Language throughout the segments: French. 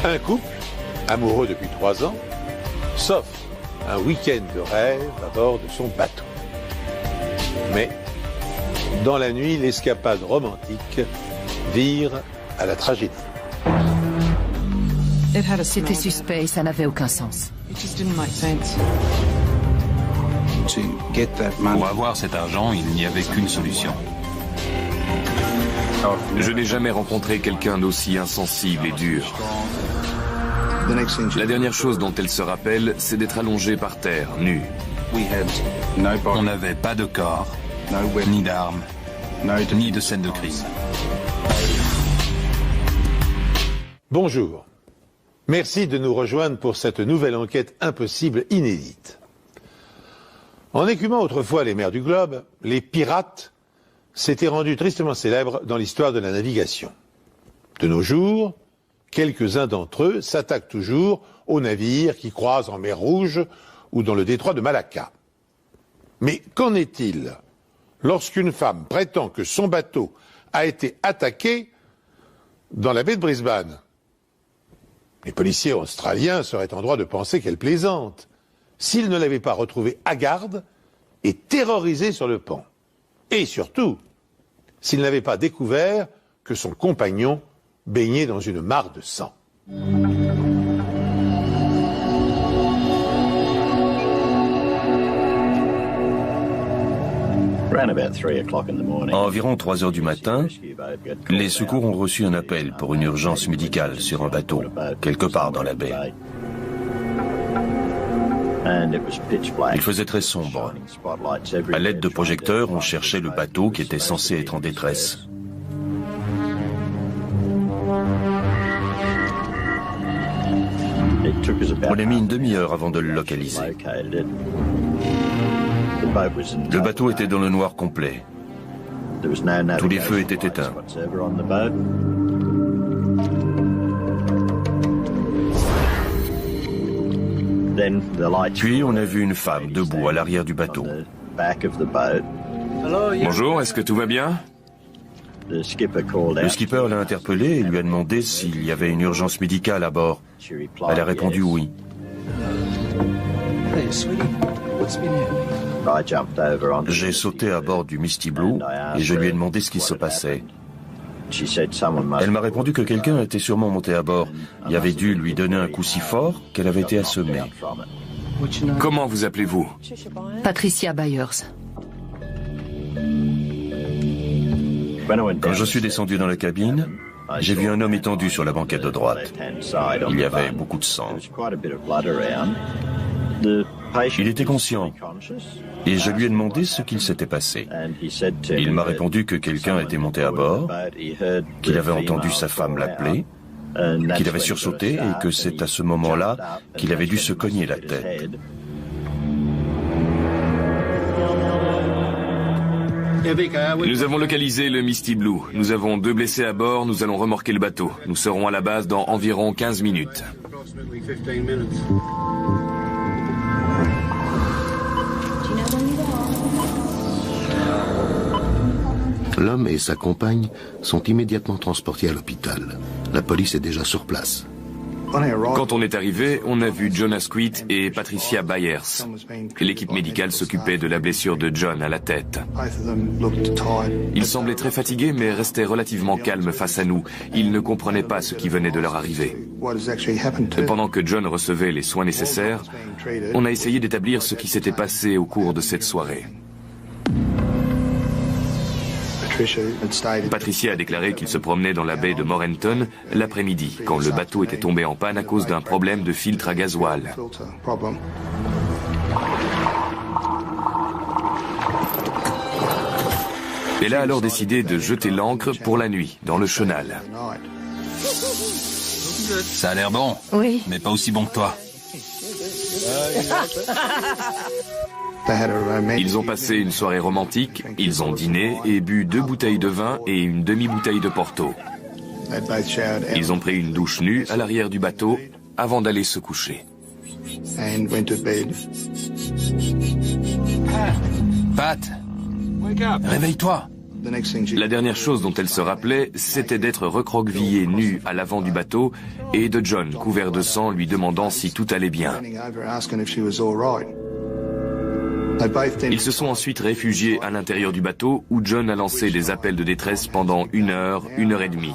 Un couple, amoureux depuis 3 ans, s'offre un week-end de rêve à bord de son bateau. Mais, dans la nuit, l'escapade romantique vire à la tragédie. C'était suspect et ça n'avait aucun sens. Pour avoir cet argent, il n'y avait qu'une solution. Je n'ai jamais rencontré quelqu'un d'aussi insensible et dur. La dernière chose dont elle se rappelle, c'est d'être allongée par terre, nue. On n'avait pas de corps, ni d'armes, ni de scène de crime. Bonjour. Merci de nous rejoindre pour cette nouvelle enquête impossible inédite. En écumant autrefois les mers du globe, les pirates s'étaient rendus tristement célèbres dans l'histoire de la navigation. De nos jours, quelques-uns d'entre eux s'attaquent toujours aux navires qui croisent en mer Rouge ou dans le détroit de Malacca. Mais qu'en est-il lorsqu'une femme prétend que son bateau a été attaqué dans la baie de Brisbane? Les policiers australiens seraient en droit de penser qu'elle plaisante, s'ils ne l'avaient pas retrouvée à garde et terrorisée sur le pont. Et surtout, s'ils n'avaient pas découvert que son compagnon baignait dans une mare de sang. À environ 3 heures du matin, les secours ont reçu un appel pour une urgence médicale sur un bateau, quelque part dans la baie. Il faisait très sombre. À l'aide de projecteurs, on cherchait le bateau qui était censé être en détresse. On a mis une demi-heure avant de le localiser. Le bateau était dans le noir complet. Tous les feux étaient éteints. Puis on a vu une femme debout à l'arrière du bateau. Bonjour, est-ce que tout va bien? Le skipper l'a interpellée et lui a demandé s'il y avait une urgence médicale à bord. Elle a répondu oui. J'ai sauté à bord du Misty Blue et je lui ai demandé ce qui se passait. Elle m'a répondu que quelqu'un était sûrement monté à bord et avait dû lui donner un coup si fort qu'elle avait été assommée. Comment vous appelez-vous? Patricia Byers. Quand je suis descendu dans la cabine, j'ai vu un homme étendu sur la banquette de droite. Il y avait beaucoup de sang. Il était conscient et je lui ai demandé ce qu'il s'était passé. Il m'a répondu que quelqu'un était monté à bord, qu'il avait entendu sa femme l'appeler, qu'il avait sursauté et que c'est à ce moment-là qu'il avait dû se cogner la tête. Nous avons localisé le Misty Blue. Nous avons 2 blessés à bord, nous allons remorquer le bateau. Nous serons à la base dans environ 15 minutes. L'homme et sa compagne sont immédiatement transportés à l'hôpital. La police est déjà sur place. Quand on est arrivé, on a vu John Asquith et Patricia Byers. L'équipe médicale s'occupait de la blessure de John à la tête. Ils semblaient très fatigués mais restaient relativement calmes face à nous. Ils ne comprenaient pas ce qui venait de leur arriver. Pendant que John recevait les soins nécessaires, on a essayé d'établir ce qui s'était passé au cours de cette soirée. Patricia a déclaré qu'il se promenait dans la baie de Morenton l'après-midi, quand le bateau était tombé en panne à cause d'un problème de filtre à gasoil. Elle a alors décidé de jeter l'ancre pour la nuit, dans le chenal. Ça a l'air bon, Oui. mais pas aussi bon que toi. Ils ont passé une soirée romantique, ils ont dîné et bu 2 bouteilles de vin et une demi-bouteille de Porto. Ils ont pris une douche nue à l'arrière du bateau avant d'aller se coucher. Pat, réveille-toi. La dernière chose dont elle se rappelait, c'était d'être recroquevillée nue à l'avant du bateau et de John, couvert de sang, lui demandant si tout allait bien. Ils se sont ensuite réfugiés à l'intérieur du bateau où John a lancé des appels de détresse pendant 1 heure, 1 heure et demie.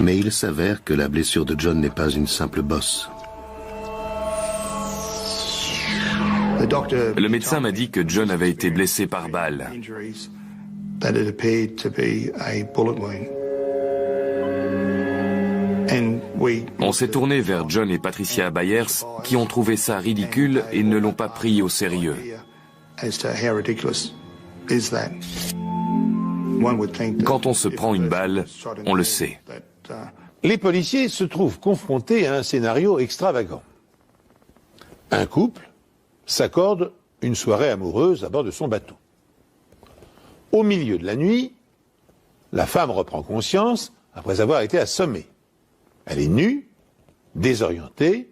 Mais il s'avère que la blessure de John n'est pas une simple bosse. Le médecin m'a dit que John avait été blessé par balle. On s'est tourné vers John et Patricia Byers qui ont trouvé ça ridicule et ne l'ont pas pris au sérieux. Quand on se prend une balle, on le sait. Les policiers se trouvent confrontés à un scénario extravagant. Un couple s'accorde une soirée amoureuse à bord de son bateau. Au milieu de la nuit, la femme reprend conscience après avoir été assommée. Elle est nue, désorientée,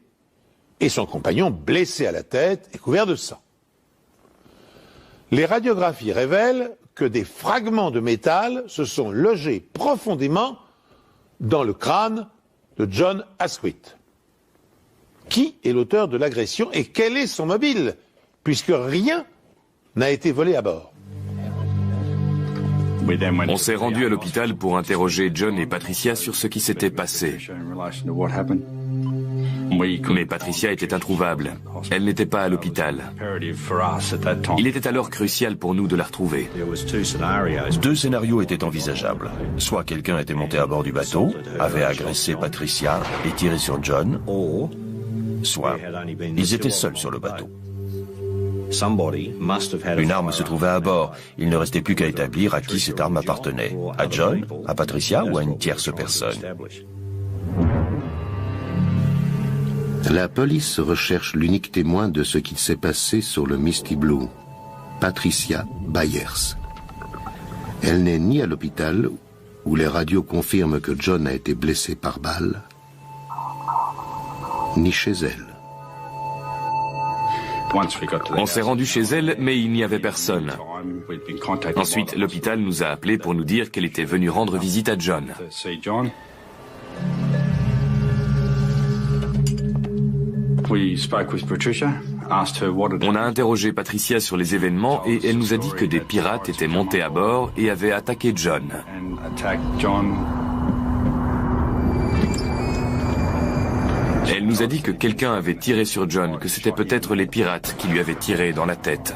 et son compagnon blessé à la tête et couvert de sang. Les radiographies révèlent que des fragments de métal se sont logés profondément dans le crâne de John Asquith. Qui est l'auteur de l'agression et quel est son mobile, puisque rien n'a été volé à bord? On s'est rendu à l'hôpital pour interroger John et Patricia sur ce qui s'était passé. Mais Patricia était introuvable. Elle n'était pas à l'hôpital. Il était alors crucial pour nous de la retrouver. 2 scénarios étaient envisageables. Soit quelqu'un était monté à bord du bateau, avait agressé Patricia et tiré sur John, soit ils étaient seuls sur le bateau. Une arme se trouvait à bord. Il ne restait plus qu'à établir à qui cette arme appartenait. À John, à Patricia ou à une tierce personne. La police recherche l'unique témoin de ce qui s'est passé sur le Misty Blue, Patricia Byers. Elle n'est ni à l'hôpital, où les radios confirment que John a été blessé par balle, ni chez elle. On s'est rendu chez elle, mais il n'y avait personne. Ensuite, l'hôpital nous a appelés pour nous dire qu'elle était venue rendre visite à John. On a interrogé Patricia sur les événements et elle nous a dit que des pirates étaient montés à bord et avaient attaqué John. Elle nous a dit que quelqu'un avait tiré sur John, que c'était peut-être les pirates qui lui avaient tiré dans la tête.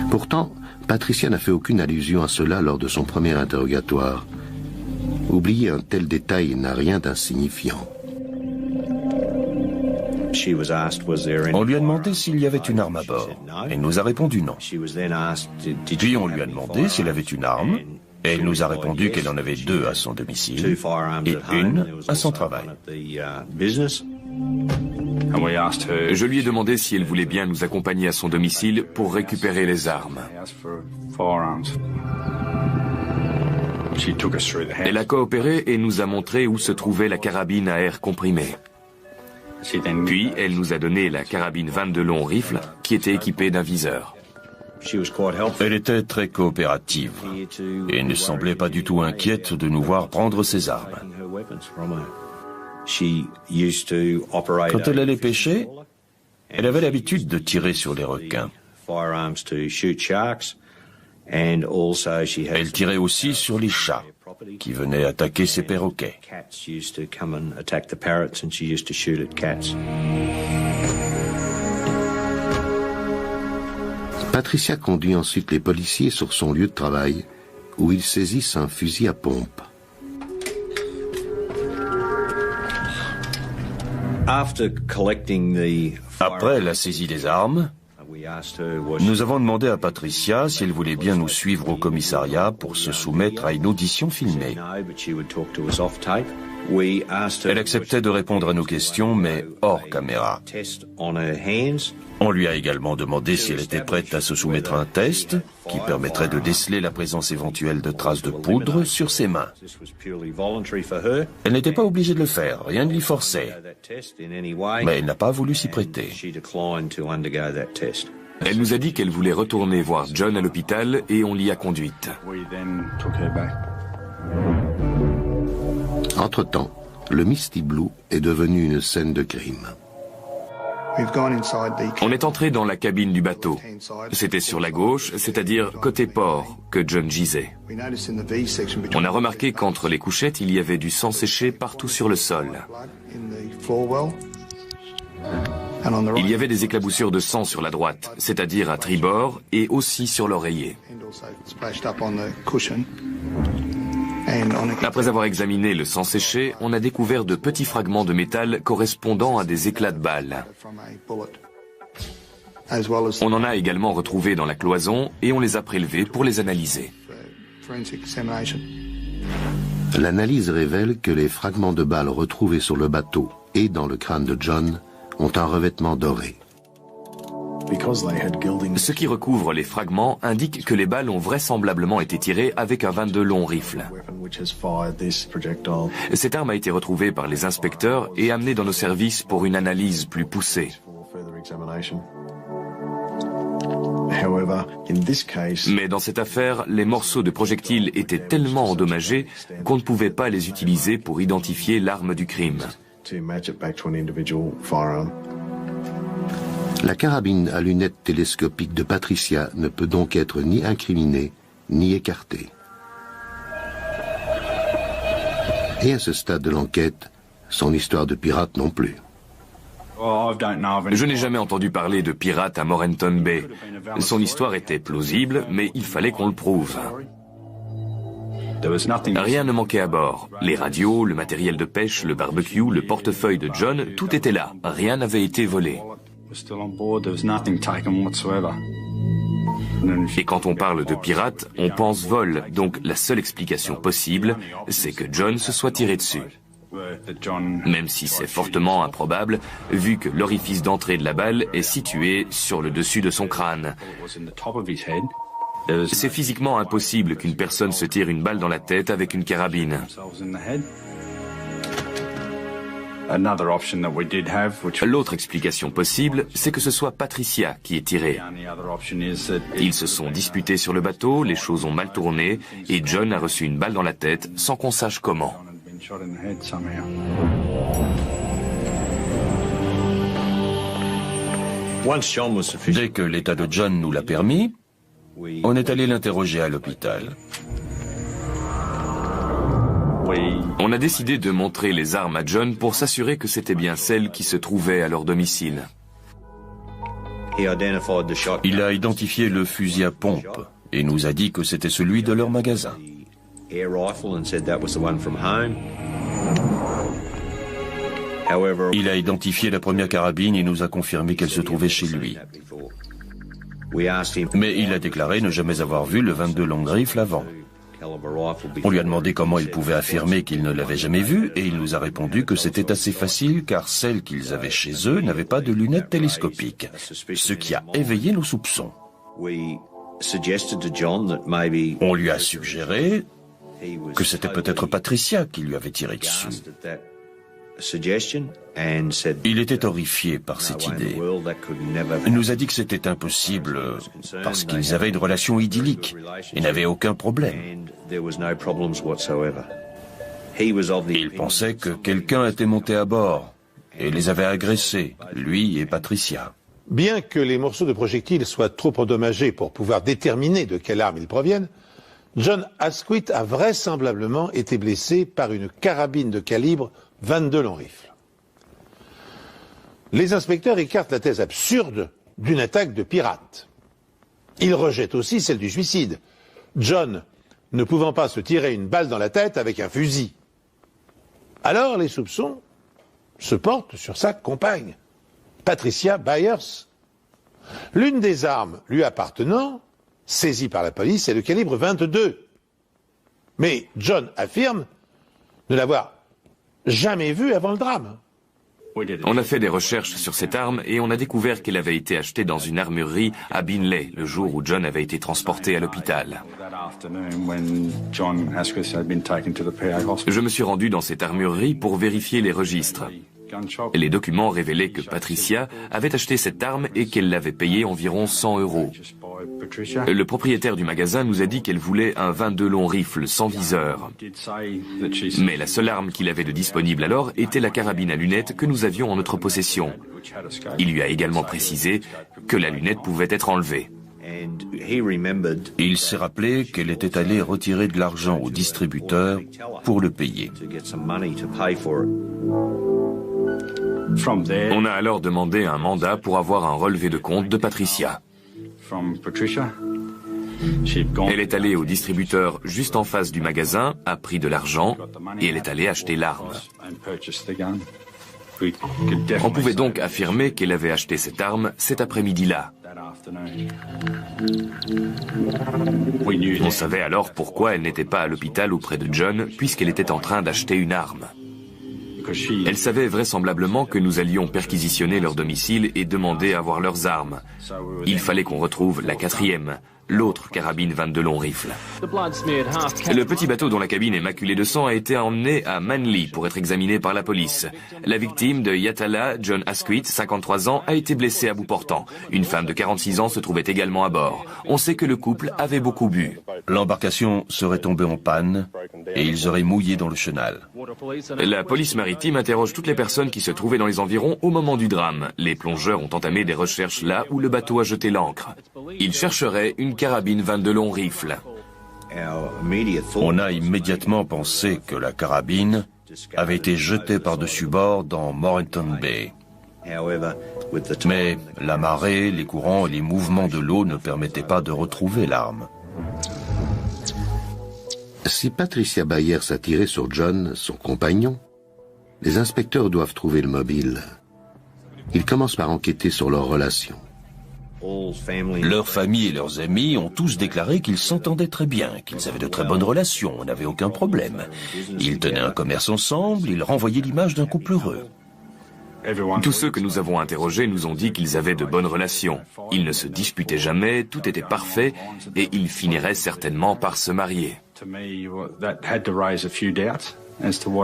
Pourtant, Patricia n'a fait aucune allusion à cela lors de son premier interrogatoire. Oublier un tel détail n'a rien d'insignifiant. On lui a demandé s'il y avait une arme à bord. Elle nous a répondu non. Puis on lui a demandé s'il avait une arme. Et elle nous a répondu qu'elle en avait 2 à son domicile et 1 à son travail. Je lui ai demandé si elle voulait bien nous accompagner à son domicile pour récupérer les armes. Elle a coopéré et nous a montré où se trouvait la carabine à air comprimé. Puis elle nous a donné la carabine 22 long rifle qui était équipée d'un viseur. Elle était très coopérative et ne semblait pas du tout inquiète de nous voir prendre ses armes. Quand elle allait pêcher, elle avait l'habitude de tirer sur les requins. Elle tirait aussi sur les chats qui venaient attaquer ses perroquets. Patricia conduit ensuite les policiers sur son lieu de travail, où ils saisissent un fusil à pompe. Après la saisie des armes, nous avons demandé à Patricia si elle voulait bien nous suivre au commissariat pour se soumettre à une audition filmée. Elle acceptait de répondre à nos questions, mais hors caméra. On lui a également demandé si elle était prête à se soumettre à un test qui permettrait de déceler la présence éventuelle de traces de poudre sur ses mains. Elle n'était pas obligée de le faire, rien ne l'y forçait. Mais elle n'a pas voulu s'y prêter. Elle nous a dit qu'elle voulait retourner voir John à l'hôpital et on l'y a conduite. Entre-temps, le Misty Blue est devenu une scène de crime. On est entré dans la cabine du bateau. C'était sur la gauche, c'est-à-dire côté port, que John gisait. On a remarqué qu'entre les couchettes, il y avait du sang séché partout sur le sol. Il y avait des éclaboussures de sang sur la droite, c'est-à-dire à tribord et aussi sur l'oreiller. Après avoir examiné le sang séché, on a découvert de petits fragments de métal correspondant à des éclats de balles. On en a également retrouvé dans la cloison et on les a prélevés pour les analyser. L'analyse révèle que les fragments de balles retrouvés sur le bateau et dans le crâne de John ont un revêtement doré. Ce qui recouvre les fragments indique que les balles ont vraisemblablement été tirées avec un 22 long rifle. Cette arme a été retrouvée par les inspecteurs et amenée dans nos services pour une analyse plus poussée. Mais dans cette affaire, les morceaux de projectiles étaient tellement endommagés qu'on ne pouvait pas les utiliser pour identifier l'arme du crime. La carabine à lunettes télescopiques de Patricia ne peut donc être ni incriminée, ni écartée. Et à ce stade de l'enquête, son histoire de pirate non plus. Je n'ai jamais entendu parler de pirate à Morenton Bay. Son histoire était plausible, mais il fallait qu'on le prouve. Rien ne manquait à bord. Les radios, le matériel de pêche, le barbecue, le portefeuille de John, tout était là. Rien n'avait été volé. Et quand on parle de pirate, on pense vol, donc la seule explication possible, c'est que John se soit tiré dessus. Même si c'est fortement improbable, vu que l'orifice d'entrée de la balle est situé sur le dessus de son crâne. C'est physiquement impossible qu'une personne se tire une balle dans la tête avec une carabine. L'autre explication possible, c'est que ce soit Patricia qui est tirée. Ils se sont disputés sur le bateau, les choses ont mal tourné, et John a reçu une balle dans la tête sans qu'on sache comment. Dès que l'état de John nous l'a permis, on est allé l'interroger à l'hôpital. On a décidé de montrer les armes à John pour s'assurer que c'était bien celles qui se trouvaient à leur domicile. Il a identifié le fusil à pompe et nous a dit que c'était celui de leur magasin. Il a identifié la première carabine et nous a confirmé qu'elle se trouvait chez lui. Mais il a déclaré ne jamais avoir vu le 22 long rifle avant. On lui a demandé comment il pouvait affirmer qu'il ne l'avait jamais vu et il nous a répondu que c'était assez facile car celles qu'ils avaient chez eux n'avaient pas de lunettes télescopiques, ce qui a éveillé nos soupçons. On lui a suggéré que c'était peut-être Patricia qui lui avait tiré dessus. Il était horrifié par cette idée. Il nous a dit que c'était impossible parce qu'ils avaient une relation idyllique et n'avaient aucun problème. Il pensait que quelqu'un était monté à bord et les avait agressés, lui et Patricia. Bien que les morceaux de projectiles soient trop endommagés pour pouvoir déterminer de quelle arme ils proviennent, John Asquith a vraisemblablement été blessé par une carabine de calibre 22 long rifle. Les inspecteurs écartent la thèse absurde d'une attaque de pirate. Ils rejettent aussi celle du suicide. John ne pouvant pas se tirer une balle dans la tête avec un fusil. Alors les soupçons se portent sur sa compagne, Patricia Byers. L'une des armes lui appartenant, saisie par la police, est de calibre 22. Mais John affirme ne l'avoir jamais vue avant le drame. On a fait des recherches sur cette arme et on a découvert qu'elle avait été achetée dans une armurerie à Binley le jour où John avait été transporté à l'hôpital. Je me suis rendu dans cette armurerie pour vérifier les registres. Les documents révélaient que Patricia avait acheté cette arme et qu'elle l'avait payée environ 100 €. Le propriétaire du magasin nous a dit qu'elle voulait un 22 long rifle sans viseur. Mais la seule arme qu'il avait de disponible alors était la carabine à lunettes que nous avions en notre possession. Il lui a également précisé que la lunette pouvait être enlevée. Il s'est rappelé qu'elle était allée retirer de l'argent au distributeur pour le payer. On a alors demandé un mandat pour avoir un relevé de compte de Patricia. Elle est allée au distributeur juste en face du magasin, a pris de l'argent et elle est allée acheter l'arme. On pouvait donc affirmer qu'elle avait acheté cette arme cet après-midi-là. On savait alors pourquoi elle n'était pas à l'hôpital auprès de John, puisqu'elle était en train d'acheter une arme. Elle savait vraisemblablement que nous allions perquisitionner leur domicile et demander à voir leurs armes. Il fallait qu'on retrouve la quatrième, l'autre carabine 22 long rifle. Le petit bateau dont la cabine est maculée de sang a été emmené à Manly pour être examiné par la police. La victime de Yatala, John Asquith, 53 ans, a été blessée à bout portant. Une femme de 46 ans se trouvait également à bord. On sait que le couple avait beaucoup bu. L'embarcation serait tombée en panne et ils auraient mouillé dans le chenal. La police maritime interroge toutes les personnes qui se trouvaient dans les environs au moment du drame. Les plongeurs ont entamé des recherches là où le bateau a jeté l'ancre. Ils chercheraient une carabine 22 long rifle. On a immédiatement pensé que la carabine avait été jetée par-dessus bord dans Moreton Bay. Mais la marée, les courants et les mouvements de l'eau ne permettaient pas de retrouver l'arme. Si Patricia Byers a tiré sur John, son compagnon, les inspecteurs doivent trouver le mobile. Ils commencent par enquêter sur leur relation. Leur famille et leurs amis ont tous déclaré qu'ils s'entendaient très bien, qu'ils avaient de très bonnes relations, on n'avait aucun problème. Ils tenaient un commerce ensemble, ils renvoyaient l'image d'un couple heureux. Tous ceux que nous avons interrogés nous ont dit qu'ils avaient de bonnes relations. Ils ne se disputaient jamais, tout était parfait et ils finiraient certainement par se marier.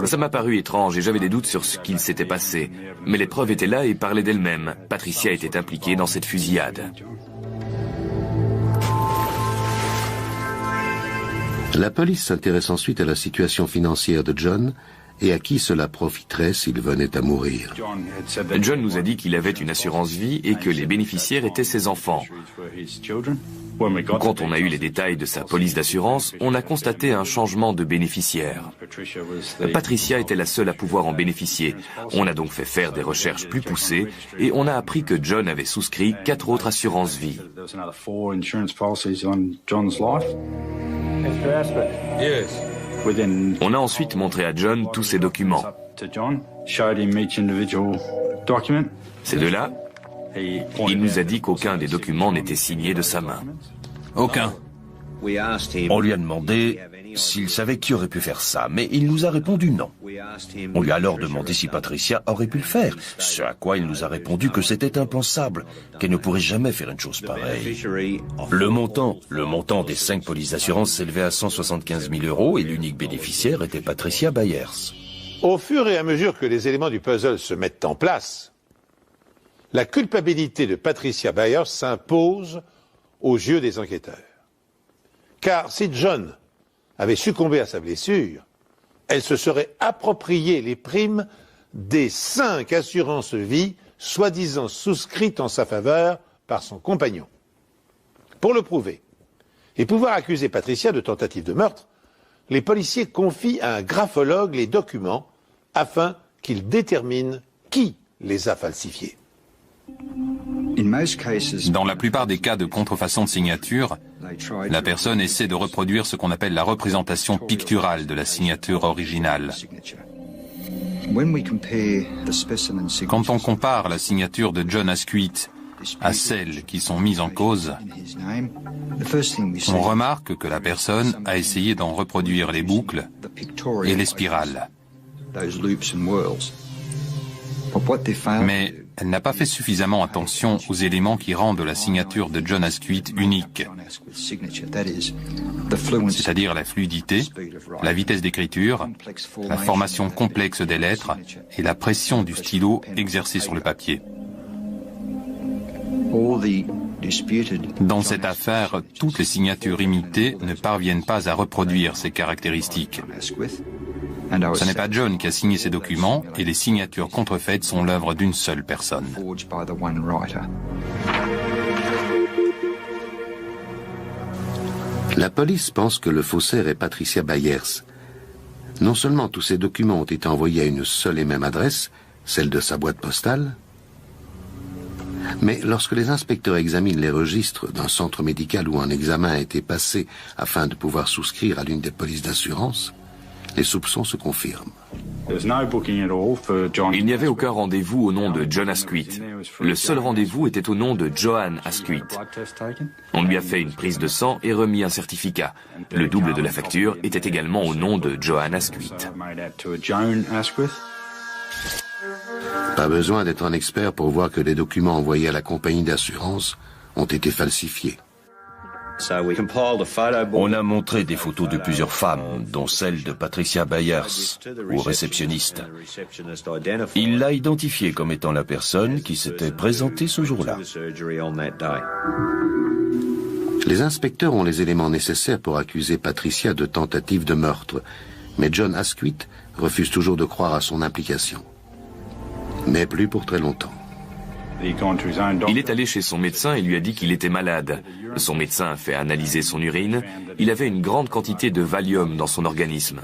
Ça m'a paru étrange et j'avais des doutes sur ce qu'il s'était passé. Mais les preuves étaient là et parlaient d'elles-mêmes. Patricia était impliquée dans cette fusillade. La police s'intéresse ensuite à la situation financière de John et à qui cela profiterait s'il venait à mourir. John nous a dit qu'il avait une assurance vie et que les bénéficiaires étaient ses enfants. Quand on a eu les détails de sa police d'assurance, on a constaté un changement de bénéficiaire. Patricia était la seule à pouvoir en bénéficier. On a donc fait faire des recherches plus poussées et on a appris que John avait souscrit 4 autres assurances vie. On a ensuite montré à John tous ces documents. Ces deux-là, il nous a dit qu'aucun des documents n'était signé de sa main. Aucun. On lui a demandé s'il savait qui aurait pu faire ça, mais il nous a répondu non. On lui a alors demandé si Patricia aurait pu le faire, ce à quoi il nous a répondu que c'était impensable, qu'elle ne pourrait jamais faire une chose pareille. Le montant des 5 polices d'assurance s'élevait à 175 000 € et l'unique bénéficiaire était Patricia Byers. Au fur et à mesure que les éléments du puzzle se mettent en place, la culpabilité de Patricia Byers s'impose aux yeux des enquêteurs. Car si John avait succombé à sa blessure, elle se serait approprié les primes des 5 assurances vie soi-disant souscrites en sa faveur par son compagnon. Pour le prouver et pouvoir accuser Patricia de tentative de meurtre, les policiers confient à un graphologue les documents afin qu'il détermine qui les a falsifiés. Dans la plupart des cas de contrefaçon de signature, la personne essaie de reproduire ce qu'on appelle la représentation picturale de la signature originale. Quand on compare la signature de John Asquith à celles qui sont mises en cause, on remarque que la personne a essayé d'en reproduire les boucles et les spirales. Mais elle n'a pas fait suffisamment attention aux éléments qui rendent la signature de John Asquith unique, c'est-à-dire la fluidité, la vitesse d'écriture, la formation complexe des lettres et la pression du stylo exercée sur le papier. Dans cette affaire, toutes les signatures imitées ne parviennent pas à reproduire ces caractéristiques. Ce n'est pas John qui a signé ces documents et les signatures contrefaites sont l'œuvre d'une seule personne. La police pense que le faussaire est Patricia Byers. Non seulement tous ces documents ont été envoyés à une seule et même adresse, celle de sa boîte postale, mais lorsque les inspecteurs examinent les registres d'un centre médical où un examen a été passé afin de pouvoir souscrire à l'une des polices d'assurance, les soupçons se confirment. Il n'y avait aucun rendez-vous au nom de John Asquith. Le seul rendez-vous était au nom de Joanne Asquith. On lui a fait une prise de sang et remis un certificat. Le double de la facture était également au nom de Joanne Asquith. Pas besoin d'être un expert pour voir que les documents envoyés à la compagnie d'assurance ont été falsifiés. On a montré des photos de plusieurs femmes, dont celle de Patricia Byers, au réceptionniste. Il l'a identifiée comme étant la personne qui s'était présentée ce jour-là. Les inspecteurs ont les éléments nécessaires pour accuser Patricia de tentative de meurtre, mais John Asquith refuse toujours de croire à son implication. Mais plus pour très longtemps. Il est allé chez son médecin et lui a dit qu'il était malade. Son médecin a fait analyser son urine. Il avait une grande quantité de Valium dans son organisme.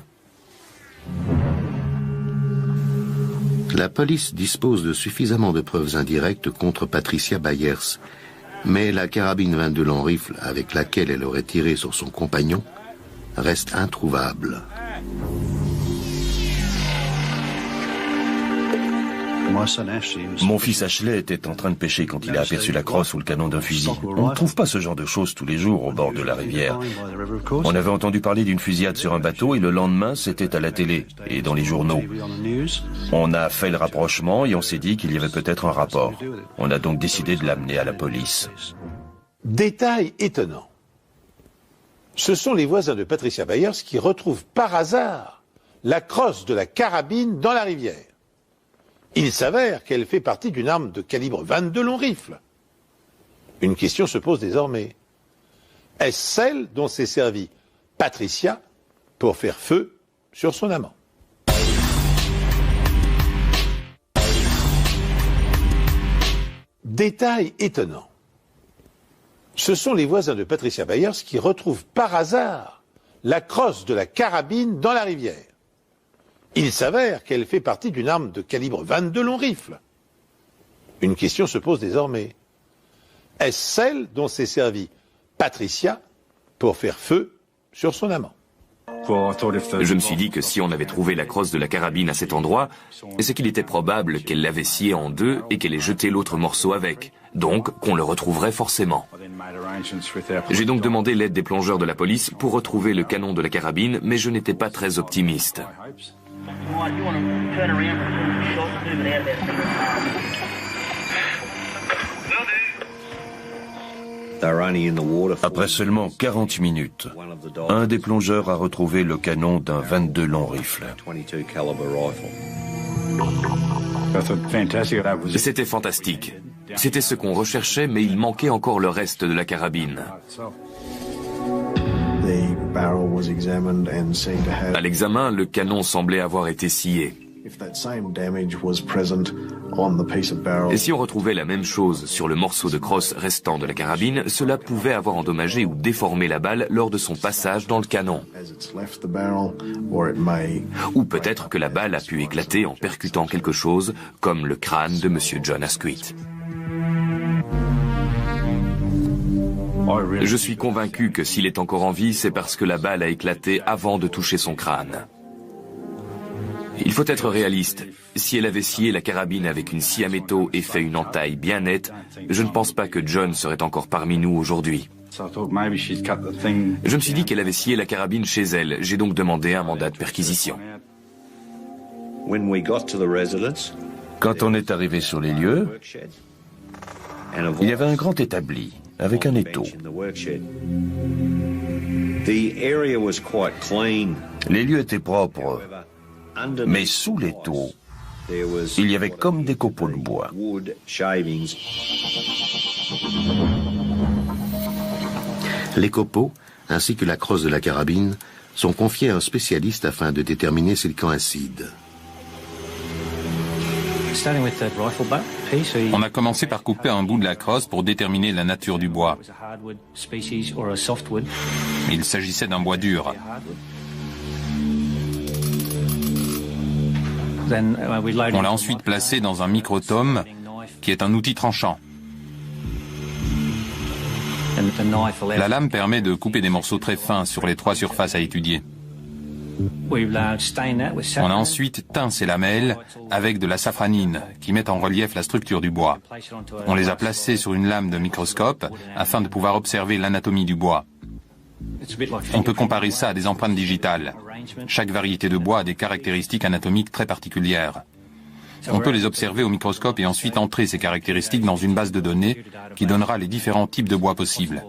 La police dispose de suffisamment de preuves indirectes contre Patricia Byers, mais la carabine 22 long rifle avec laquelle elle aurait tiré sur son compagnon reste introuvable. Mon fils Ashley était en train de pêcher quand il a aperçu la crosse ou le canon d'un fusil. On ne trouve pas ce genre de choses tous les jours au bord de la rivière. On avait entendu parler d'une fusillade sur un bateau et le lendemain, c'était à la télé et dans les journaux. On a fait le rapprochement et on s'est dit qu'il y avait peut-être un rapport. On a donc décidé de l'amener à la police. Détail étonnant. Ce sont les voisins de Patricia Byers qui retrouvent par hasard la crosse de la carabine dans la rivière. Il s'avère qu'elle fait partie d'une arme de calibre 22 long rifle. Une question se pose désormais. Est-ce celle dont s'est servie Patricia pour faire feu sur son amant? Détail étonnant. Ce sont les voisins de Patricia Byers qui retrouvent par hasard la crosse de la carabine dans la rivière. Il s'avère qu'elle fait partie d'une arme de calibre 22 long rifle. Une question se pose désormais. Est-ce celle dont s'est servie Patricia pour faire feu sur son amant? Je me suis dit que si on avait trouvé la crosse de la carabine à cet endroit, c'est qu'il était probable qu'elle l'avait scié en deux et qu'elle ait jeté l'autre morceau avec. Donc, qu'on le retrouverait forcément. J'ai donc demandé l'aide des plongeurs de la police pour retrouver le canon de la carabine, mais je n'étais pas très optimiste. Après seulement 40 minutes, un des plongeurs a retrouvé le canon d'un 22 long rifle. C'était fantastique. C'était ce qu'on recherchait, mais il manquait encore le reste de la carabine. À l'examen, le canon semblait avoir été scié. Et si on retrouvait la même chose sur le morceau de crosse restant de la carabine, cela pouvait avoir endommagé ou déformé la balle lors de son passage dans le canon. Ou peut-être que la balle a pu éclater en percutant quelque chose, comme le crâne de M. John Asquith. Je suis convaincu que s'il est encore en vie, c'est parce que la balle a éclaté avant de toucher son crâne. Il faut être réaliste. Si elle avait scié la carabine avec une scie à métaux et fait une entaille bien nette, je ne pense pas que John serait encore parmi nous aujourd'hui. Je me suis dit qu'elle avait scié la carabine chez elle. J'ai donc demandé un mandat de perquisition. Quand on est arrivé sur les lieux, il y avait un grand établi, avec un étau. Les lieux étaient propres, mais sous l'étau, il y avait comme des copeaux de bois. Les copeaux, ainsi que la crosse de la carabine, sont confiés à un spécialiste afin de déterminer s'ils coïncident. On a commencé par couper un bout de la crosse pour déterminer la nature du bois. Il s'agissait d'un bois dur. On l'a ensuite placé dans un microtome, qui est un outil tranchant. La lame permet de couper des morceaux très fins sur les 3 surfaces à étudier. On a ensuite teint ces lamelles avec de la safranine, qui met en relief la structure du bois. On les a placées sur une lame de microscope afin de pouvoir observer l'anatomie du bois. On peut comparer ça à des empreintes digitales. Chaque variété de bois a des caractéristiques anatomiques très particulières. On peut les observer au microscope et ensuite entrer ces caractéristiques dans une base de données qui donnera les différents types de bois possibles.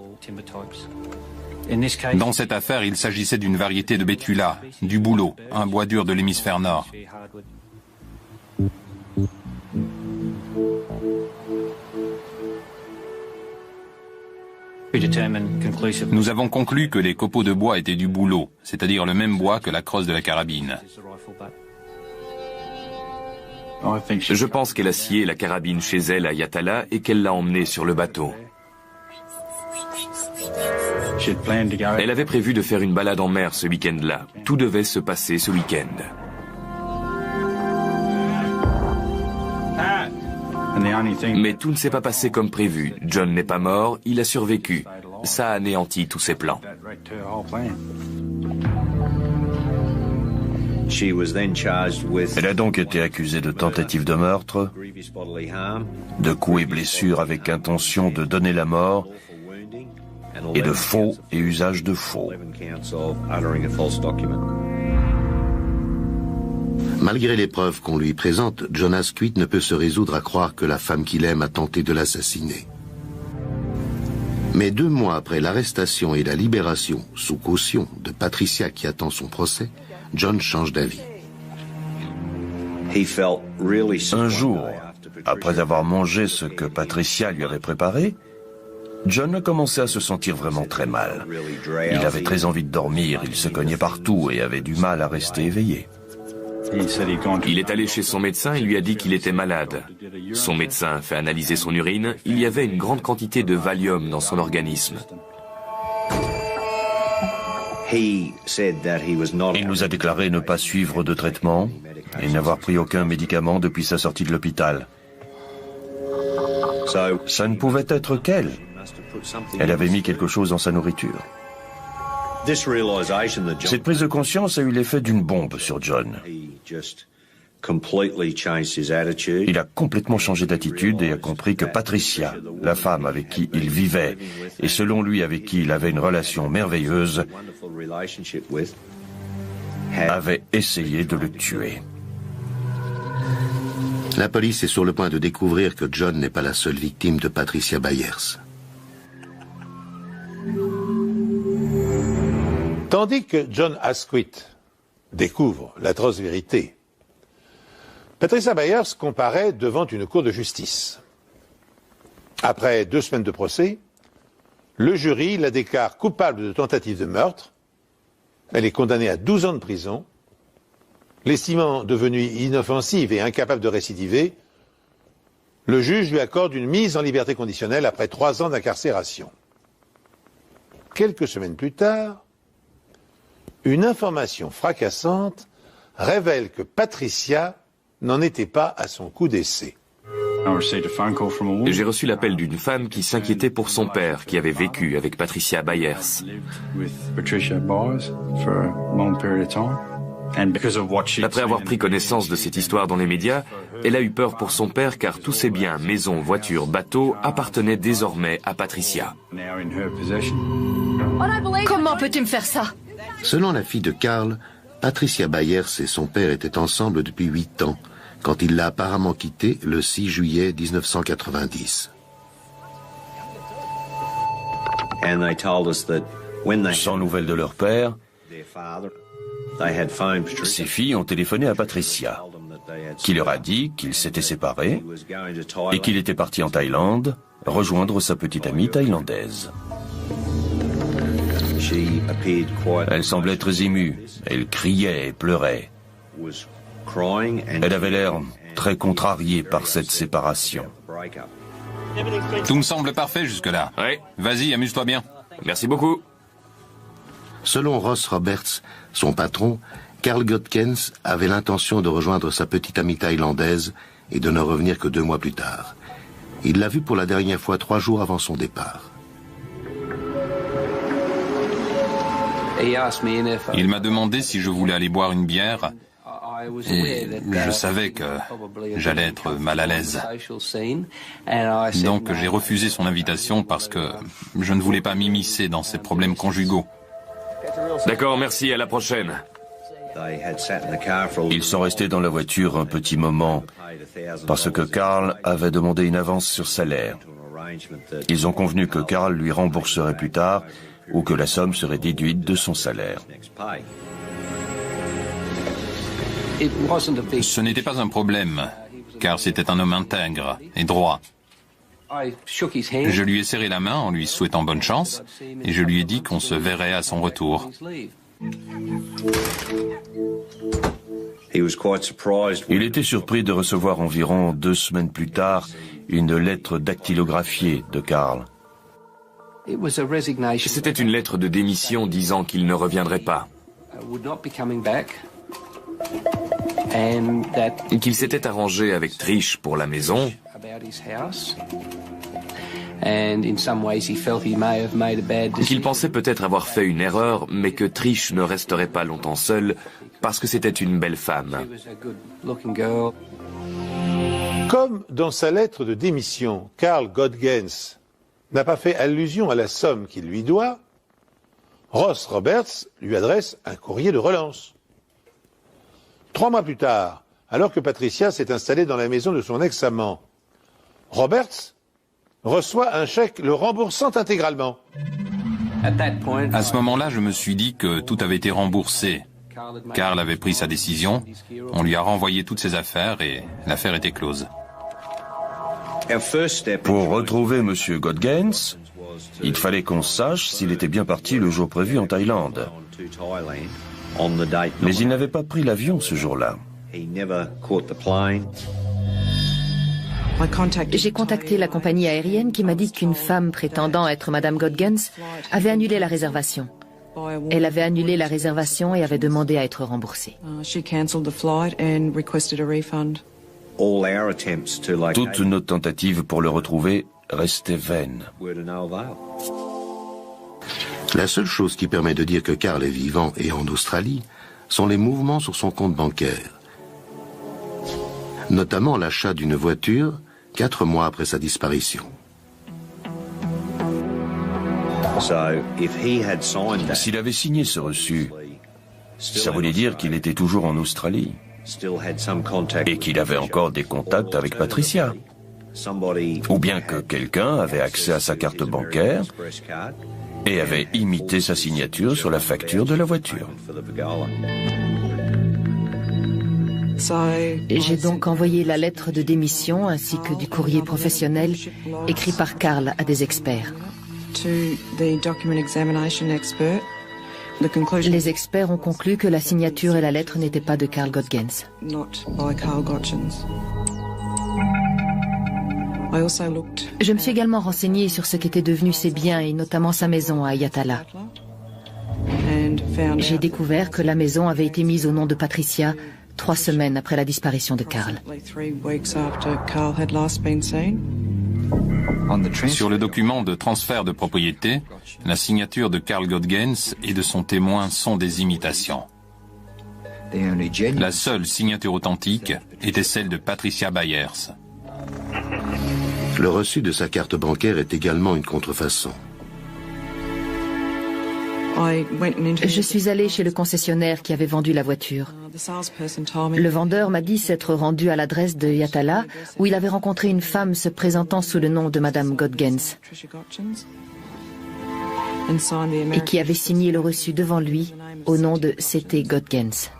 Dans cette affaire, il s'agissait d'une variété de bétula, du bouleau, un bois dur de l'hémisphère nord. Nous avons conclu que les copeaux de bois étaient du bouleau, c'est-à-dire le même bois que la crosse de la carabine. Je pense qu'elle a scié la carabine chez elle à Yatala et qu'elle l'a emmenée sur le bateau. Elle avait prévu de faire une balade en mer ce week-end-là. Tout devait se passer ce week-end. Mais tout ne s'est pas passé comme prévu. John n'est pas mort, il a survécu. Ça a anéanti tous ses plans. Elle a donc été accusée de tentative de meurtre, de coups et blessures avec intention de donner la mort, et de faux et usage de faux. Malgré les preuves qu'on lui présente, John Asquith ne peut se résoudre à croire que la femme qu'il aime a tenté de l'assassiner. Mais 2 mois après l'arrestation et la libération, sous caution, de Patricia qui attend son procès, John change d'avis. Un jour, après avoir mangé ce que Patricia lui avait préparé, John a commencé à se sentir vraiment très mal. Il avait très envie de dormir, il se cognait partout et avait du mal à rester éveillé. Il est allé chez son médecin et lui a dit qu'il était malade. Son médecin a fait analyser son urine. Il y avait une grande quantité de Valium dans son organisme. Il nous a déclaré ne pas suivre de traitement et n'avoir pris aucun médicament depuis sa sortie de l'hôpital. Ça ne pouvait être qu'elle. Elle avait mis quelque chose dans sa nourriture. Cette prise de conscience a eu l'effet d'une bombe sur John. Il a complètement changé d'attitude et a compris que Patricia, la femme avec qui il vivait, et selon lui avec qui il avait une relation merveilleuse, avait essayé de le tuer. La police est sur le point de découvrir que John n'est pas la seule victime de Patricia Byers. Tandis que John Asquith découvre l'atroce vérité, Patricia Byers comparaît devant une cour de justice. Après 2 semaines de procès, le jury la déclare coupable de tentative de meurtre. Elle est condamnée à 12 ans de prison. L'estimant devenue inoffensive et incapable de récidiver, le juge lui accorde une mise en liberté conditionnelle après 3 ans d'incarcération. Quelques semaines plus tard, une information fracassante révèle que Patricia n'en était pas à son coup d'essai. J'ai reçu l'appel d'une femme qui s'inquiétait pour son père, qui avait vécu avec Patricia Byers. Après avoir pris connaissance de cette histoire dans les médias, elle a eu peur pour son père car tous ses biens, maisons, voitures, bateaux appartenaient désormais à Patricia. Comment peux-tu me faire ça? Selon la fille de Carl, Patricia Byers et son père étaient ensemble depuis 8 ans, quand il l'a apparemment quittée le 6 juillet 1990. Sans nouvelles de leur père, ses filles ont téléphoné à Patricia, qui leur a dit qu'ils s'étaient séparés et qu'il était parti en Thaïlande rejoindre sa petite amie thaïlandaise. Elle semblait très émue, elle criait et pleurait. Elle avait l'air très contrariée par cette séparation. Tout me semble parfait jusque-là. Oui. Vas-y, amuse-toi bien. Merci beaucoup. Selon Ross Roberts, son patron, Carl Godkens avait l'intention de rejoindre sa petite amie thaïlandaise et de ne revenir que 2 mois plus tard. Il l'a vue pour la dernière fois 3 jours avant son départ. Il m'a demandé si je voulais aller boire une bière et je savais que j'allais être mal à l'aise. Donc j'ai refusé son invitation parce que je ne voulais pas m'immiscer dans ses problèmes conjugaux. D'accord, merci, à la prochaine. Ils sont restés dans la voiture un petit moment parce que Carl avait demandé une avance sur salaire. Ils ont convenu que Carl lui rembourserait plus tard ou que la somme serait déduite de son salaire. Ce n'était pas un problème, car c'était un homme intègre et droit. Je lui ai serré la main en lui souhaitant bonne chance et je lui ai dit qu'on se verrait à son retour. Il était surpris de recevoir environ 2 semaines plus tard une lettre dactylographiée de Carl. C'était une lettre de démission disant qu'il ne reviendrait pas. Et qu'il s'était arrangé avec Trish pour la maison. Qu'il pensait peut-être avoir fait une erreur, mais que Trish ne resterait pas longtemps seule parce que c'était une belle femme. Comme dans sa lettre de démission, Carl Godkens n'a pas fait allusion à la somme qu'il lui doit, Ross Roberts lui adresse un courrier de relance. 3 mois plus tard, alors que Patricia s'est installée dans la maison de son ex-amant, Roberts reçoit un chèque le remboursant intégralement. À ce moment-là, je me suis dit que tout avait été remboursé. Carl avait pris sa décision, on lui a renvoyé toutes ses affaires et l'affaire était close. Pour retrouver M. Godkens, il fallait qu'on sache s'il était bien parti le jour prévu en Thaïlande. Mais il n'avait pas pris l'avion ce jour-là. J'ai contacté la compagnie aérienne qui m'a dit qu'une femme prétendant être Madame Godkens avait annulé la réservation. Elle avait annulé la réservation et avait demandé à être remboursée. Toutes nos tentatives pour le retrouver restaient vaines. La seule chose qui permet de dire que Carl est vivant et en Australie sont les mouvements sur son compte bancaire. Notamment l'achat d'une voiture 4 mois après sa disparition. S'il avait signé ce reçu, ça voulait dire qu'il était toujours en Australie et qu'il avait encore des contacts avec Patricia. Ou bien que quelqu'un avait accès à sa carte bancaire et avait imité sa signature sur la facture de la voiture. J'ai donc envoyé la lettre de démission ainsi que du courrier professionnel écrit par Carl à des experts. Les experts ont conclu que la signature et la lettre n'étaient pas de Carl Godkens. Je me suis également renseignée sur ce qu'étaient devenus ses biens et notamment sa maison à Yatala. J'ai découvert que la maison avait été mise au nom de Patricia 3 semaines après la disparition de Carl. Sur le document de transfert de propriété, la signature de Carl Godkens et de son témoin sont des imitations. La seule signature authentique était celle de Patricia Byers. Le reçu de sa carte bancaire est également une contrefaçon. Je suis allée chez le concessionnaire qui avait vendu la voiture. Le vendeur m'a dit s'être rendu à l'adresse de Yatala, où il avait rencontré une femme se présentant sous le nom de Madame Godgens, et qui avait signé le reçu devant lui au nom de C.T. Godgens.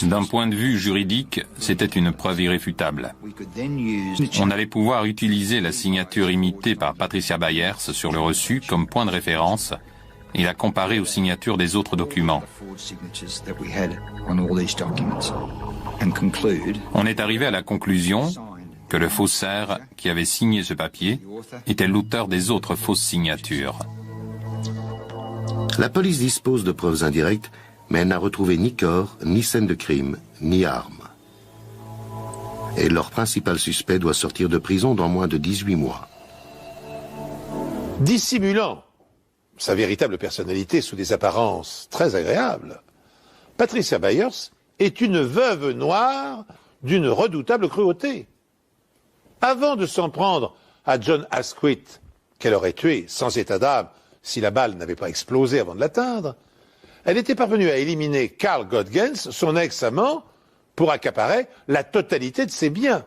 D'un point de vue juridique, c'était une preuve irréfutable. On allait pouvoir utiliser la signature imitée par Patricia Byers sur le reçu comme point de référence et la comparer aux signatures des autres documents. On est arrivé à la conclusion que le faussaire qui avait signé ce papier était l'auteur des autres fausses signatures. La police dispose de preuves indirectes, mais elle n'a retrouvé ni corps, ni scène de crime, ni armes. Et leur principal suspect doit sortir de prison dans moins de 18 mois. Dissimulant sa véritable personnalité sous des apparences très agréables, Patricia Byers est une veuve noire d'une redoutable cruauté. Avant de s'en prendre à John Asquith, qu'elle aurait tué sans état d'âme si la balle n'avait pas explosé avant de l'atteindre, elle était parvenue à éliminer Carl Godgens, son ex-amant, pour accaparer la totalité de ses biens.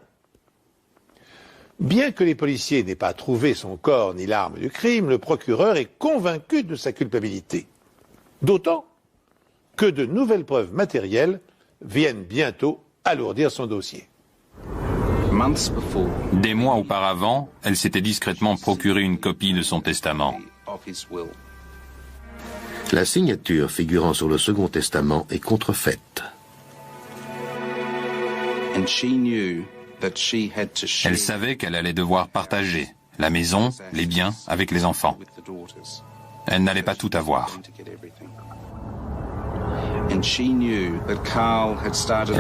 Bien que les policiers n'aient pas trouvé son corps ni l'arme du crime, le procureur est convaincu de sa culpabilité. D'autant que de nouvelles preuves matérielles viennent bientôt alourdir son dossier. Des mois auparavant, elle s'était discrètement procuré une copie de son testament. La signature figurant sur le Second Testament est contrefaite. Elle savait qu'elle allait devoir partager la maison, les biens avec les enfants. Elle n'allait pas tout avoir. Elle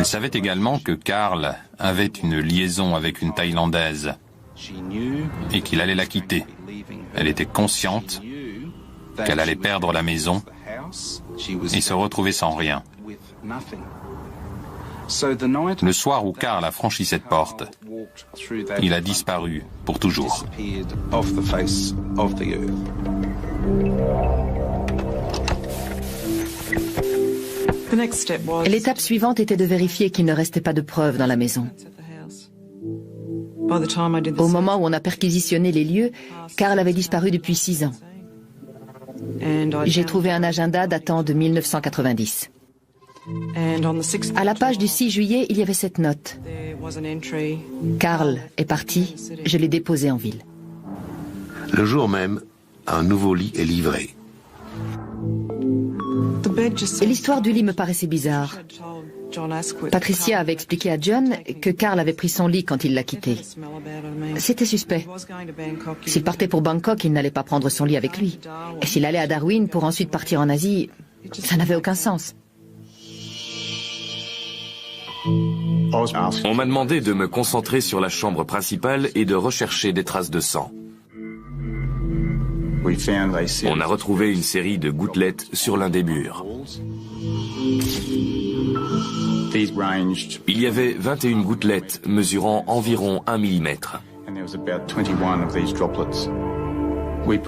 savait également que Carl avait une liaison avec une Thaïlandaise et qu'il allait la quitter. Elle était consciente qu'elle allait perdre la maison et se retrouver sans rien. Le soir où Carl a franchi cette porte, il a disparu pour toujours. L'étape suivante était de vérifier qu'il ne restait pas de preuves dans la maison. Au moment où on a perquisitionné les lieux, Carl avait disparu depuis 6 ans. J'ai trouvé un agenda datant de 1990. À la page du 6 juillet, il y avait cette note. Carl est parti, je l'ai déposé en ville. Le jour même, un nouveau lit est livré. Et l'histoire du lit me paraissait bizarre. Patricia avait expliqué à John que Carl avait pris son lit quand il l'a quitté. C'était suspect. S'il partait pour Bangkok, il n'allait pas prendre son lit avec lui. Et s'il allait à Darwin pour ensuite partir en Asie, ça n'avait aucun sens. On m'a demandé de me concentrer sur la chambre principale et de rechercher des traces de sang. On a retrouvé une série de gouttelettes sur l'un des murs. Il y avait 21 gouttelettes mesurant environ 1 mm.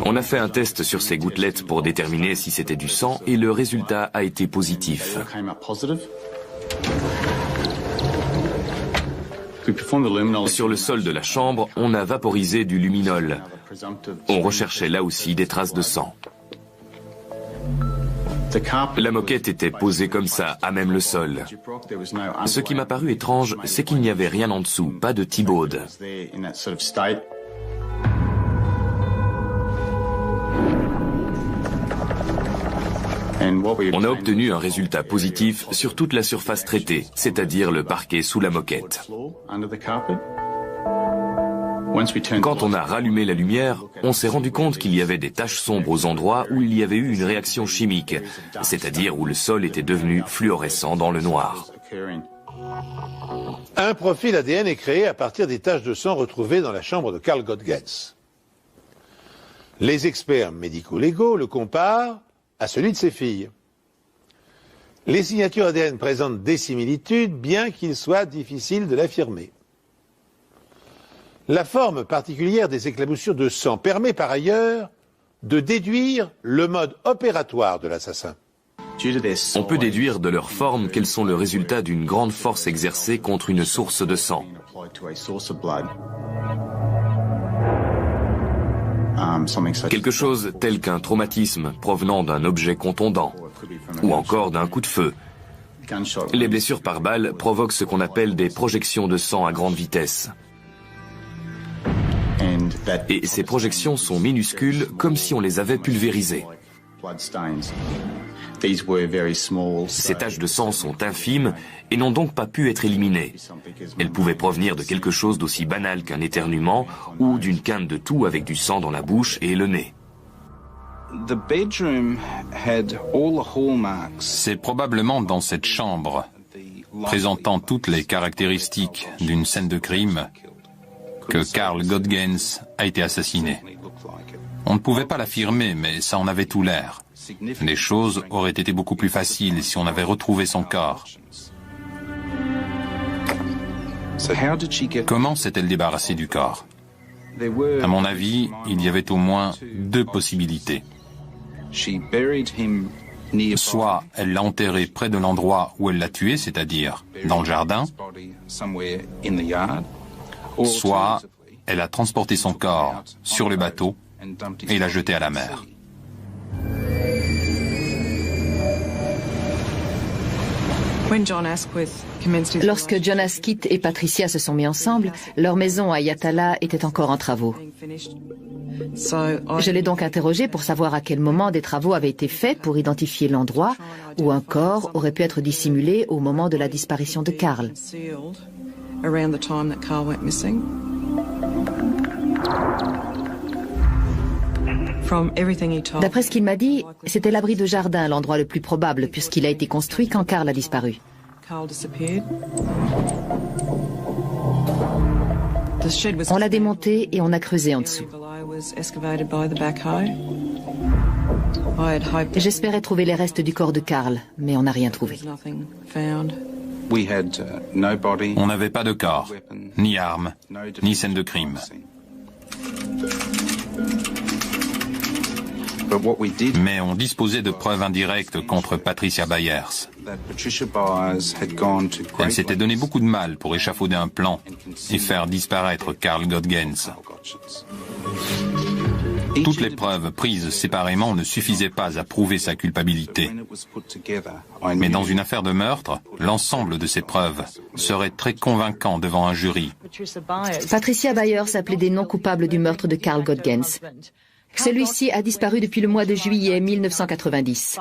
On a fait un test sur ces gouttelettes pour déterminer si c'était du sang et le résultat a été positif. Sur le sol de la chambre, on a vaporisé du luminol. On recherchait là aussi des traces de sang. La moquette était posée comme ça, à même le sol. Ce qui m'a paru étrange, c'est qu'il n'y avait rien en dessous, pas de T-baude. On a obtenu un résultat positif sur toute la surface traitée, c'est-à-dire le parquet sous la moquette. Quand on a rallumé la lumière, on s'est rendu compte qu'il y avait des taches sombres aux endroits où il y avait eu une réaction chimique, c'est-à-dire où le sol était devenu fluorescent dans le noir. Un profil ADN est créé à partir des taches de sang retrouvées dans la chambre de Carl Godgens. Les experts médico-légaux le comparent à celui de ses filles. Les signatures ADN présentent des similitudes, bien qu'il soit difficile de l'affirmer. La forme particulière des éclaboussures de sang permet par ailleurs de déduire le mode opératoire de l'assassin. On peut déduire de leur forme qu'elles sont le résultat d'une grande force exercée contre une source de sang. Quelque chose tel qu'un traumatisme provenant d'un objet contondant, ou encore d'un coup de feu. Les blessures par balle provoquent ce qu'on appelle des projections de sang à grande vitesse. Et ces projections sont minuscules, comme si on les avait pulvérisées. Ces taches de sang sont infimes et n'ont donc pas pu être éliminées. Elles pouvaient provenir de quelque chose d'aussi banal qu'un éternuement ou d'une quinte de toux avec du sang dans la bouche et le nez. C'est probablement dans cette chambre, présentant toutes les caractéristiques d'une scène de crime, que Carl Godgens a été assassiné. On ne pouvait pas l'affirmer, mais ça en avait tout l'air. Les choses auraient été beaucoup plus faciles si on avait retrouvé son corps. Comment s'est-elle débarrassée du corps? À mon avis, il y avait au moins deux possibilités. Soit elle l'a enterré près de l'endroit où elle l'a tué, c'est-à-dire dans le jardin, soit elle a transporté son corps sur le bateau et l'a jeté à la mer. Lorsque John Asquith et Patricia se sont mis ensemble, leur maison à Yatala était encore en travaux. Je l'ai donc interrogé pour savoir à quel moment des travaux avaient été faits pour identifier l'endroit où un corps aurait pu être dissimulé au moment de la disparition de Carl. D'après ce qu'il m'a dit, c'était l'abri de jardin l'endroit le plus probable puisqu'il a été construit quand Carl a disparu. On l'a démonté et on a creusé en dessous. J'espérais trouver les restes du corps de Carl, mais on n'a rien trouvé. On n'avait pas de corps, ni armes, ni scène de crime. Mais on disposait de preuves indirectes contre Patricia Byers. Elle s'était donné beaucoup de mal pour échafauder un plan et faire disparaître Carl Godgens. Toutes les preuves prises séparément ne suffisaient pas à prouver sa culpabilité. Mais dans une affaire de meurtre, l'ensemble de ces preuves serait très convaincant devant un jury. Patricia Byers appelait des non coupables du meurtre de Carl Godgens. Celui-ci a disparu depuis le mois de juillet 1990.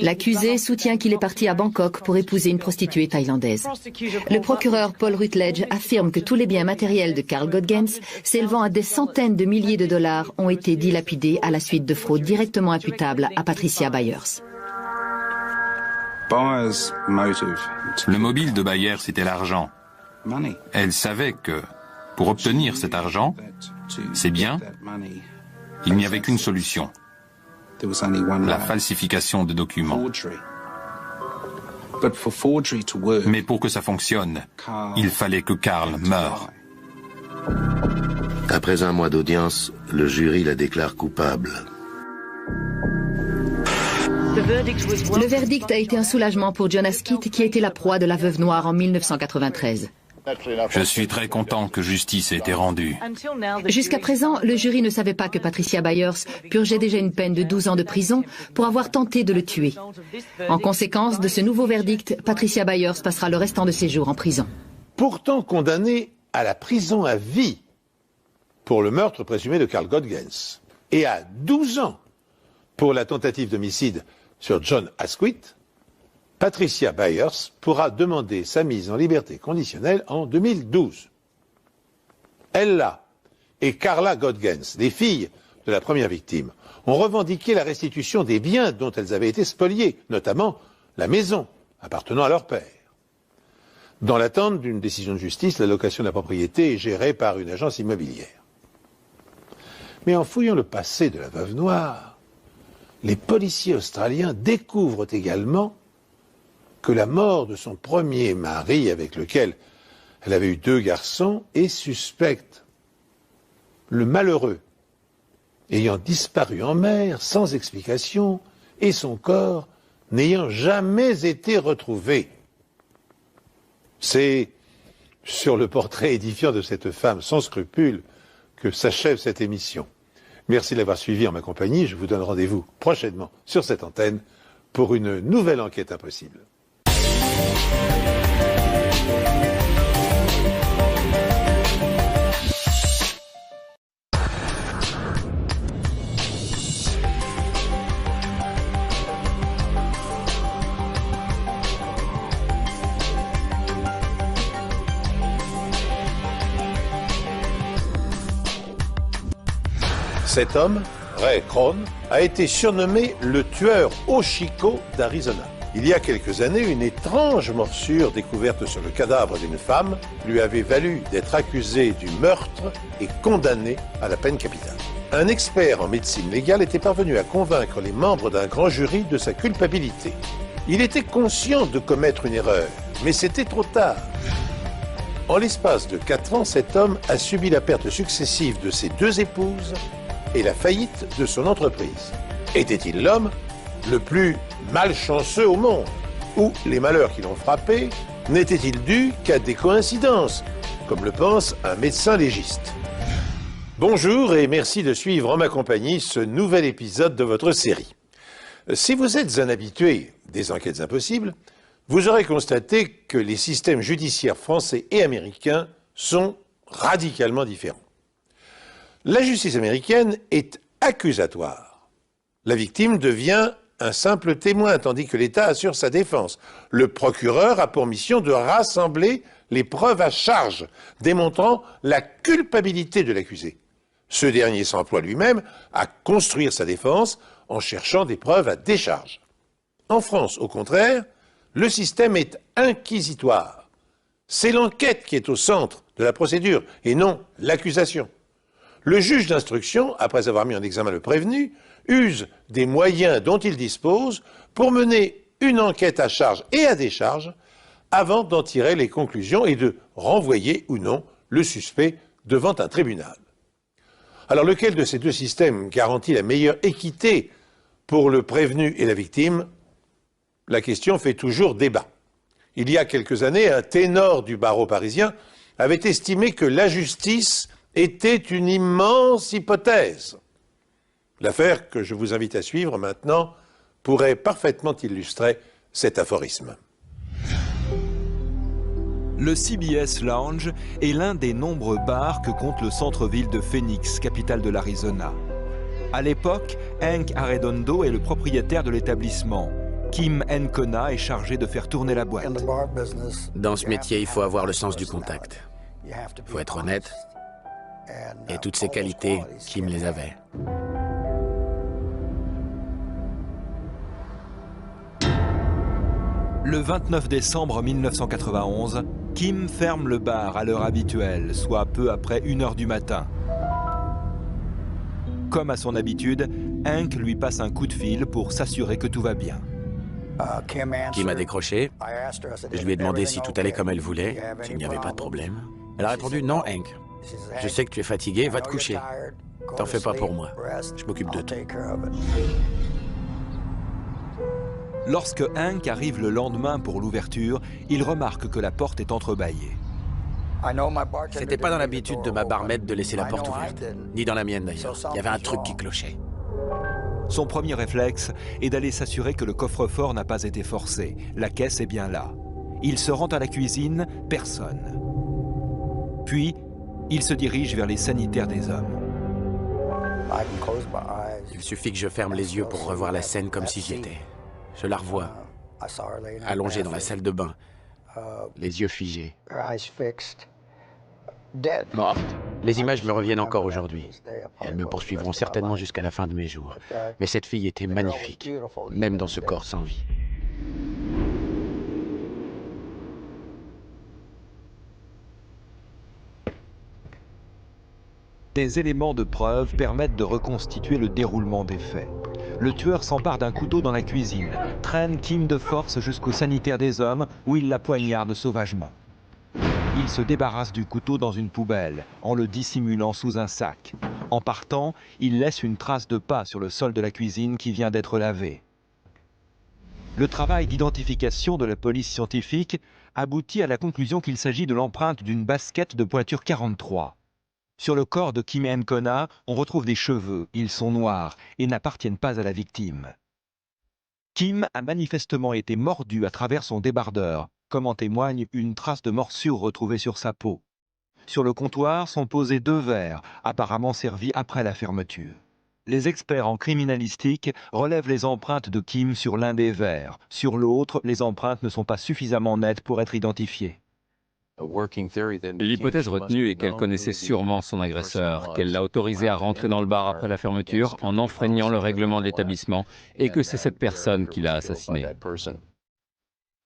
L'accusé soutient qu'il est parti à Bangkok pour épouser une prostituée thaïlandaise. Le procureur Paul Rutledge affirme que tous les biens matériels de Carl Godgens, s'élevant à des centaines de milliers de dollars, ont été dilapidés à la suite de fraudes directement imputables à Patricia Byers. Le mobile de Byers, c'était l'argent. Elle savait que, pour obtenir cet argent, ces biens, il n'y avait qu'une solution, la falsification de documents. Mais pour que ça fonctionne, il fallait que Carl meure. Après un mois d'audience, le jury la déclare coupable. Le verdict a été un soulagement pour John Asquith, qui a été la proie de la veuve noire en 1993. Je suis très content que justice ait été rendue. Jusqu'à présent, le jury ne savait pas que Patricia Byers purgeait déjà une peine de 12 ans de prison pour avoir tenté de le tuer. En conséquence de ce nouveau verdict, Patricia Byers passera le restant de ses jours en prison. Pourtant condamnée à la prison à vie pour le meurtre présumé de Carl Godgens et à 12 ans pour la tentative d'homicide sur John Asquith, Patricia Byers pourra demander sa mise en liberté conditionnelle en 2012. Ella et Carla Godgens, les filles de la première victime, ont revendiqué la restitution des biens dont elles avaient été spoliées, notamment la maison appartenant à leur père. Dans l'attente d'une décision de justice, la location de la propriété est gérée par une agence immobilière. Mais en fouillant le passé de la veuve noire, les policiers australiens découvrent également que la mort de son premier mari, avec lequel elle avait eu 2 garçons, est suspecte. Le malheureux ayant disparu en mer sans explication et son corps n'ayant jamais été retrouvé. C'est sur le portrait édifiant de cette femme sans scrupules que s'achève cette émission. Merci de l'avoir suivi en ma compagnie. Je vous donne rendez-vous prochainement sur cette antenne pour une nouvelle enquête impossible. Cet homme, Ray Krohn, a été surnommé le tueur au Chico d'Arizona. Il y a quelques années, une étrange morsure découverte sur le cadavre d'une femme lui avait valu d'être accusé du meurtre et condamné à la peine capitale. Un expert en médecine légale était parvenu à convaincre les membres d'un grand jury de sa culpabilité. Il était conscient de commettre une erreur, mais c'était trop tard. En l'espace de 4 ans, cet homme a subi la perte successive de ses 2 épouses et la faillite de son entreprise. Était-il l'homme le plus malchanceux au monde? Ou les malheurs qui l'ont frappé n'étaient-ils dus qu'à des coïncidences, comme le pense un médecin légiste? Bonjour et merci de suivre en ma compagnie ce nouvel épisode de votre série. Si vous êtes un habitué des enquêtes impossibles, vous aurez constaté que les systèmes judiciaires français et américains sont radicalement différents. La justice américaine est accusatoire. La victime devient un simple témoin, tandis que l'État assure sa défense. Le procureur a pour mission de rassembler les preuves à charge, démontrant la culpabilité de l'accusé. Ce dernier s'emploie lui-même à construire sa défense en cherchant des preuves à décharge. En France, au contraire, le système est inquisitoire. C'est l'enquête qui est au centre de la procédure et non l'accusation. Le juge d'instruction, après avoir mis en examen le prévenu, use des moyens dont il dispose pour mener une enquête à charge et à décharge avant d'en tirer les conclusions et de renvoyer ou non le suspect devant un tribunal. Alors lequel de ces 2 systèmes garantit la meilleure équité pour le prévenu et la victime? La question fait toujours débat. Il y a quelques années, un ténor du barreau parisien avait estimé que la justice était une immense hypothèse. L'affaire que je vous invite à suivre maintenant pourrait parfaitement illustrer cet aphorisme. Le CBS Lounge est l'un des nombreux bars que compte le centre-ville de Phoenix, capitale de l'Arizona. À l'époque, Hank Arredondo est le propriétaire de l'établissement. Kim Encona est chargé de faire tourner la boîte. Dans ce métier, il faut avoir le sens du contact. Il faut être honnête. Et toutes ces qualités, Kim les avait. Le 29 décembre 1991, Kim ferme le bar à l'heure habituelle, soit peu après 1 h du matin. Comme à son habitude, Hank lui passe un coup de fil pour s'assurer que tout va bien. Kim a décroché. Je lui ai demandé si tout allait comme elle voulait, s'il n'y avait pas de problème. Elle a répondu « Non, Hank. Je sais que tu es fatigué, va te coucher. T'en fais pas pour moi. Je m'occupe de tout. » Lorsque Hank arrive le lendemain pour l'ouverture, il remarque que la porte est entrebâillée. C'était pas dans l'habitude de ma barmaid de laisser la porte ouverte. Ni dans la mienne d'ailleurs. Il y avait un truc qui clochait. Son premier réflexe est d'aller s'assurer que le coffre-fort n'a pas été forcé. La caisse est bien là. Il se rend à la cuisine, personne. Puis, il se dirige vers les sanitaires des hommes. Il suffit que je ferme les yeux pour revoir la scène comme si j'y étais. Je la revois, allongée dans la salle de bain, les yeux figés. Morte. Les images me reviennent encore aujourd'hui. Elles me poursuivront certainement jusqu'à la fin de mes jours. Mais cette fille était magnifique, même dans ce corps sans vie. Des éléments de preuve permettent de reconstituer le déroulement des faits. Le tueur s'empare d'un couteau dans la cuisine, traîne Kim de force jusqu'au sanitaire des hommes où il la poignarde sauvagement. Il se débarrasse du couteau dans une poubelle en le dissimulant sous un sac. En partant, il laisse une trace de pas sur le sol de la cuisine qui vient d'être lavée. Le travail d'identification de la police scientifique aboutit à la conclusion qu'il s'agit de l'empreinte d'une basket de pointure 43. Sur le corps de Kim Encona, on retrouve des cheveux. Ils sont noirs et n'appartiennent pas à la victime. Kim a manifestement été mordu à travers son débardeur, comme en témoigne une trace de morsure retrouvée sur sa peau. Sur le comptoir sont posés 2 verres, apparemment servis après la fermeture. Les experts en criminalistique relèvent les empreintes de Kim sur l'un des verres. Sur l'autre, les empreintes ne sont pas suffisamment nettes pour être identifiées. L'hypothèse retenue est qu'elle connaissait sûrement son agresseur, qu'elle l'a autorisé à rentrer dans le bar après la fermeture en enfreignant le règlement de l'établissement et que c'est cette personne qui l'a assassiné.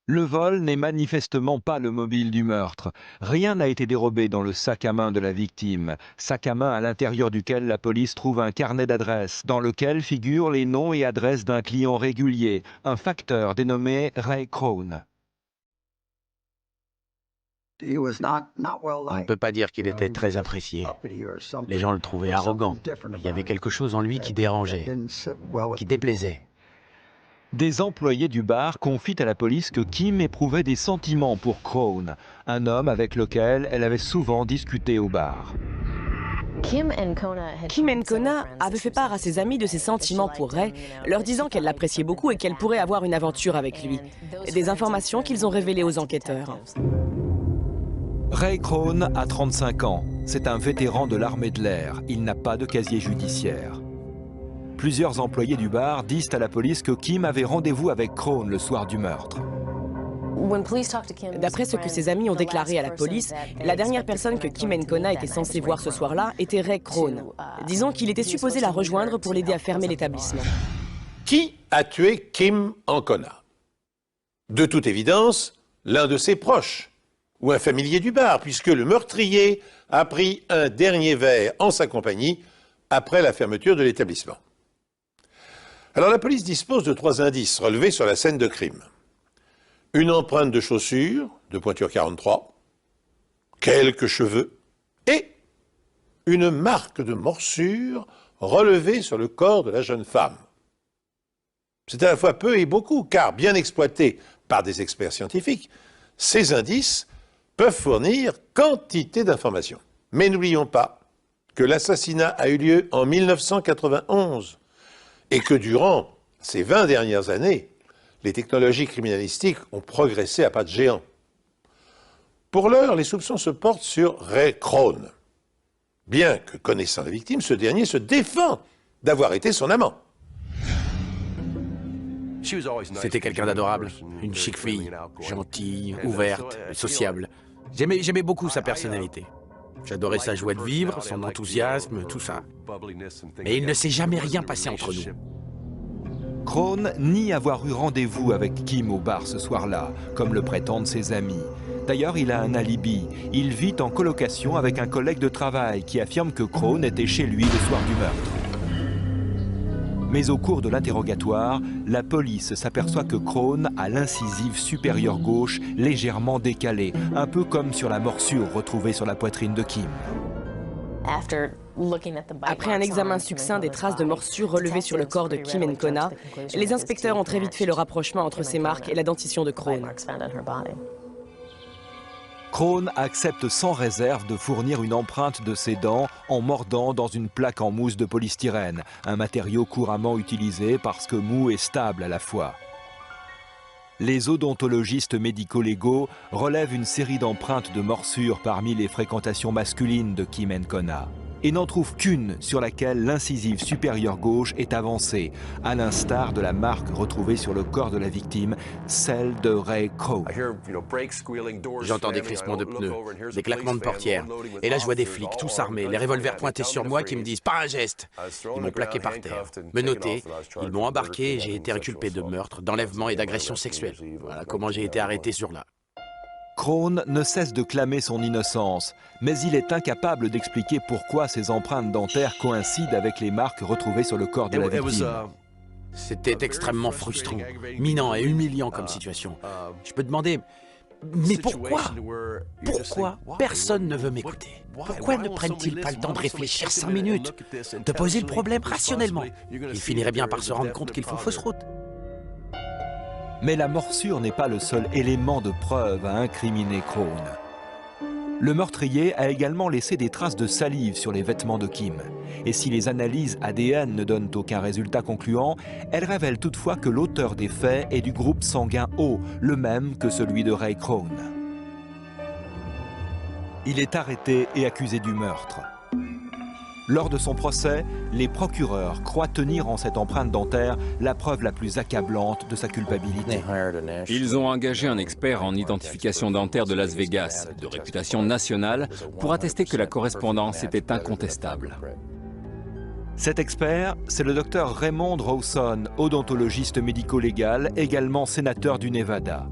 Le vol n'est manifestement pas le mobile du meurtre. Rien n'a été dérobé dans le sac à main de la victime, sac à main à l'intérieur duquel la police trouve un carnet d'adresses, dans lequel figurent les noms et adresses d'un client régulier, un facteur dénommé Ray Krohn. On ne peut pas dire qu'il était très apprécié. Les gens le trouvaient arrogant. Il y avait quelque chose en lui qui dérangeait, qui déplaisait. Des employés du bar confient à la police que Kim éprouvait des sentiments pour Krohn, un homme avec lequel elle avait souvent discuté au bar. Kim Encona avait fait part à ses amis de ses sentiments pour Ray, leur disant qu'elle l'appréciait beaucoup et qu'elle pourrait avoir une aventure avec lui. Des informations qu'ils ont révélées aux enquêteurs. Ray Krohn a 35 ans. C'est un vétéran de l'armée de l'air. Il n'a pas de casier judiciaire. Plusieurs employés du bar disent à la police que Kim avait rendez-vous avec Krohn le soir du meurtre. D'après ce que ses amis ont déclaré à la police, la dernière personne que Kim Encona était censée voir ce soir-là était Ray Krohn. Disons qu'il était supposé la rejoindre pour l'aider à fermer l'établissement. Qui a tué Kim Encona? De toute évidence, l'un de ses proches, ou un familier du bar, puisque le meurtrier a pris un dernier verre en sa compagnie après la fermeture de l'établissement. Alors la police dispose de 3 indices relevés sur la scène de crime. Une empreinte de chaussure de pointure 43, quelques cheveux et une marque de morsure relevée sur le corps de la jeune femme. C'est à la fois peu et beaucoup, car bien exploités par des experts scientifiques, ces indices peuvent fournir quantité d'informations. Mais n'oublions pas que l'assassinat a eu lieu en 1991 et que durant ces 20 dernières années, les technologies criminalistiques ont progressé à pas de géant. Pour l'heure, les soupçons se portent sur Ray Krohn. Bien que connaissant la victime, ce dernier se défend d'avoir été son amant. C'était quelqu'un d'adorable, une chic fille, gentille, ouverte, sociable. J'aimais beaucoup sa personnalité. J'adorais sa joie de vivre, son enthousiasme, tout ça. Mais il ne s'est jamais rien passé entre nous. Krohn nie avoir eu rendez-vous avec Kim au bar ce soir-là, comme le prétendent ses amis. D'ailleurs, il a un alibi. Il vit en colocation avec un collègue de travail qui affirme que Krohn était chez lui le soir du meurtre. Mais au cours de l'interrogatoire, la police s'aperçoit que Krohn a l'incisive supérieure gauche légèrement décalée, un peu comme sur la morsure retrouvée sur la poitrine de Kim. Après un examen succinct des traces de morsures relevées sur le corps de Kim Encona, les inspecteurs ont très vite fait le rapprochement entre ces marques et la dentition de Krohn. Krohn accepte sans réserve de fournir une empreinte de ses dents en mordant dans une plaque en mousse de polystyrène, un matériau couramment utilisé parce que mou et stable à la fois. Les odontologistes médico-légaux relèvent une série d'empreintes de morsures parmi les fréquentations masculines de Kim Encona, et n'en trouvent qu'une sur laquelle l'incisive supérieure gauche est avancée, à l'instar de la marque retrouvée sur le corps de la victime, celle de Ray Krohn. J'entends des crissements de pneus, des claquements de portières, et là je vois des flics, tous armés, les revolvers pointés sur moi qui me disent « pas un geste !» Ils m'ont plaqué par terre, menotté, ils m'ont embarqué et j'ai été inculpé de meurtre, d'enlèvement et d'agression sexuelle. Voilà comment j'ai été arrêté sur là. Krohn ne cesse de clamer son innocence, mais il est incapable d'expliquer pourquoi ces empreintes dentaires coïncident avec les marques retrouvées sur le corps de la victime. C'était extrêmement frustrant, minant et humiliant comme situation. Je peux demander, Mais pourquoi personne ne veut m'écouter? Pourquoi ne prennent-ils pas le temps de réfléchir 5 minutes, de poser le problème rationnellement? Ils finiraient bien par se rendre compte qu'ils font fausse route. Mais la morsure n'est pas le seul élément de preuve à incriminer Crone. Le meurtrier a également laissé des traces de salive sur les vêtements de Kim. Et si les analyses ADN ne donnent aucun résultat concluant, elles révèlent toutefois que l'auteur des faits est du groupe sanguin O, le même que celui de Ray Crone. Il est arrêté et accusé du meurtre. Lors de son procès, les procureurs croient tenir en cette empreinte dentaire la preuve la plus accablante de sa culpabilité. Ils ont engagé un expert en identification dentaire de Las Vegas, de réputation nationale, pour attester que la correspondance était incontestable. Cet expert, c'est le docteur Raymond Rawson, odontologiste médico-légal, également sénateur du Nevada.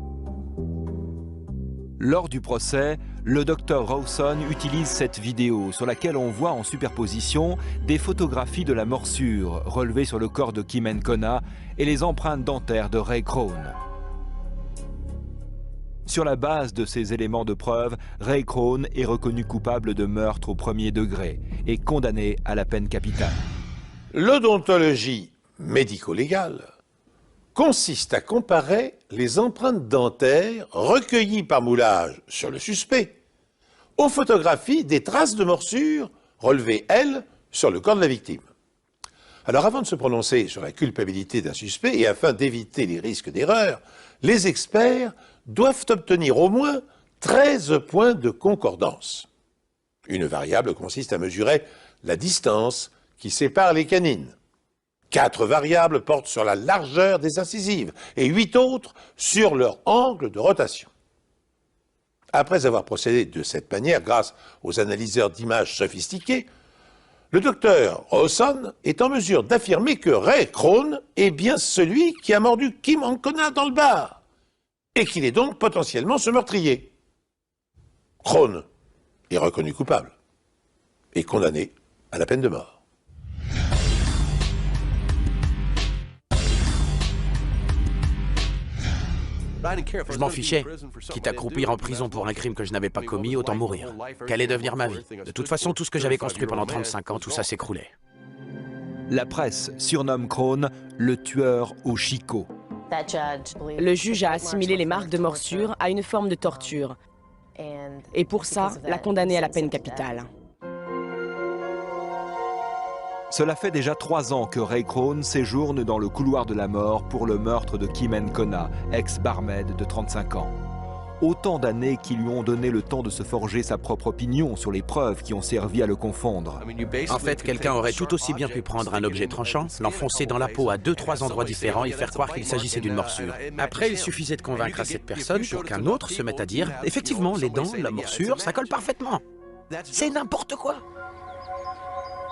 Lors du procès, le docteur Rawson utilise cette vidéo sur laquelle on voit en superposition des photographies de la morsure relevées sur le corps de Kim Nkona et les empreintes dentaires de Ray Crone. Sur la base de ces éléments de preuve, Ray Crone est reconnu coupable de meurtre au premier degré et condamné à la peine capitale. L'odontologie médico-légale consiste à comparer les empreintes dentaires recueillies par moulage sur le suspect aux photographies des traces de morsure relevées, elles, sur le corps de la victime. Alors avant de se prononcer sur la culpabilité d'un suspect et afin d'éviter les risques d'erreur, les experts doivent obtenir au moins 13 points de concordance. Une variable consiste à mesurer la distance qui sépare les canines. 4 variables portent sur la largeur des incisives et 8 autres sur leur angle de rotation. Après avoir procédé de cette manière grâce aux analyseurs d'images sophistiqués, le docteur Rawson est en mesure d'affirmer que Ray Crone est bien celui qui a mordu Kim Nkona dans le bar et qu'il est donc potentiellement ce meurtrier. Crone est reconnu coupable et condamné à la peine de mort. Je m'en fichais. Quitte à croupir en prison pour un crime que je n'avais pas commis, autant mourir. Qu'allait devenir ma vie? De toute façon, tout ce que j'avais construit pendant 35 ans, tout ça s'écroulait. La presse surnomme Crone le tueur au chicot. Le juge a assimilé les marques de morsure à une forme de torture. Et pour ça, l'a condamné à la peine capitale. Cela fait déjà 3 ans que Ray Crone séjourne dans le couloir de la mort pour le meurtre de Kim Nkona, ex-barmaid de 35 ans. Autant d'années qui lui ont donné le temps de se forger sa propre opinion sur les preuves qui ont servi à le confondre. En fait, quelqu'un aurait tout aussi bien pu prendre un objet tranchant, l'enfoncer dans la peau à 2-3 endroits différents et faire croire qu'il s'agissait d'une morsure. Après, il suffisait de convaincre à cette personne pour qu'un autre se mette à dire « Effectivement, les dents, la morsure, ça colle parfaitement. » C'est n'importe quoi.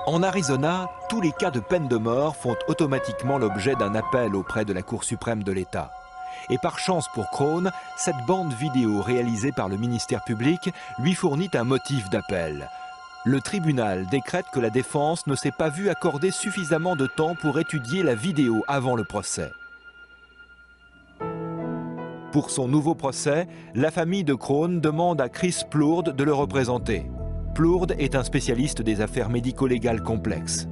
En Arizona, tous les cas de peine de mort font automatiquement l'objet d'un appel auprès de la Cour suprême de l'État. Et par chance pour Crone, cette bande vidéo réalisée par le ministère public lui fournit un motif d'appel. Le tribunal décrète que la défense ne s'est pas vue accorder suffisamment de temps pour étudier la vidéo avant le procès. Pour son nouveau procès, la famille de Crone demande à Chris Plourde de le représenter. Plourde est un spécialiste des affaires médico-légales complexes.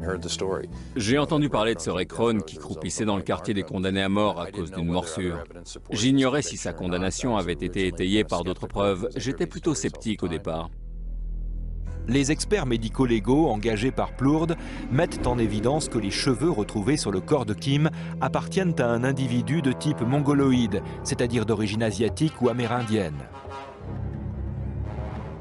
J'ai entendu parler de ce Ray Crone qui croupissait dans le quartier des condamnés à mort à cause d'une morsure. J'ignorais si sa condamnation avait été étayée par d'autres preuves. J'étais plutôt sceptique au départ. Les experts médico-légaux engagés par Plourde mettent en évidence que les cheveux retrouvés sur le corps de Kim appartiennent à un individu de type mongoloïde, c'est-à-dire d'origine asiatique ou amérindienne.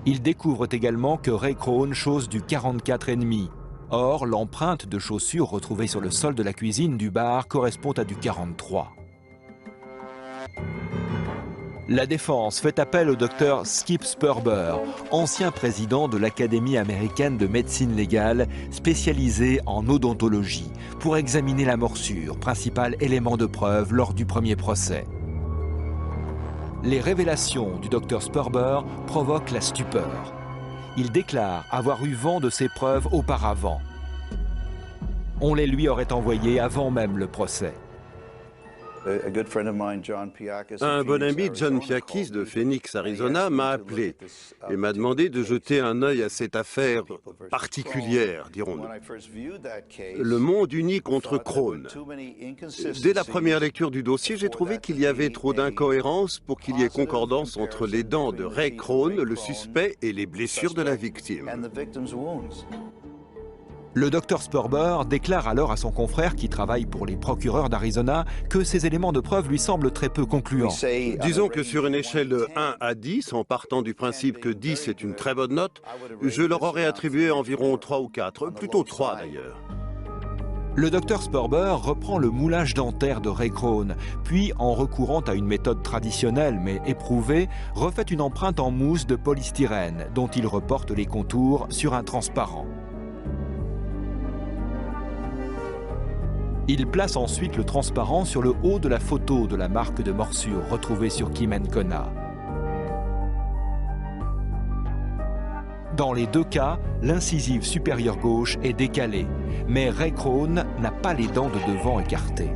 Ils découvrent également que Ray Crone chose du 44,5. Or, l'empreinte de chaussures retrouvée sur le sol de la cuisine du bar correspond à du 43. La défense fait appel au docteur Skip Sperber, ancien président de l'Académie américaine de médecine légale, spécialisée en odontologie, pour examiner la morsure, principal élément de preuve lors du premier procès. Les révélations du docteur Sperber provoquent la stupeur. Il déclare avoir eu vent de ces preuves auparavant. On les lui aurait envoyées avant même le procès. Un bon ami, John Piakis de Phoenix, Arizona, m'a appelé et m'a demandé de jeter un œil à cette affaire particulière, dirons-nous. Le monde uni contre Crone. Dès la première lecture du dossier, j'ai trouvé qu'il y avait trop d'incohérences pour qu'il y ait concordance entre les dents de Ray Crone, le suspect, et les blessures de la victime. Le docteur Sperber déclare alors à son confrère qui travaille pour les procureurs d'Arizona que ces éléments de preuve lui semblent très peu concluants. Disons que sur une échelle de 1 à 10, en partant du principe que 10 est une très bonne note, je leur aurais attribué environ 3 ou 4, plutôt 3 d'ailleurs. Le docteur Sperber reprend le moulage dentaire de Ray Crone, puis en recourant à une méthode traditionnelle mais éprouvée, refait une empreinte en mousse de polystyrène dont il reporte les contours sur un transparent. Il place ensuite le transparent sur le haut de la photo de la marque de morsure retrouvée sur Kim Ancona. Dans les deux cas, l'incisive supérieure gauche est décalée, mais Ray Crone n'a pas les dents de devant écartées.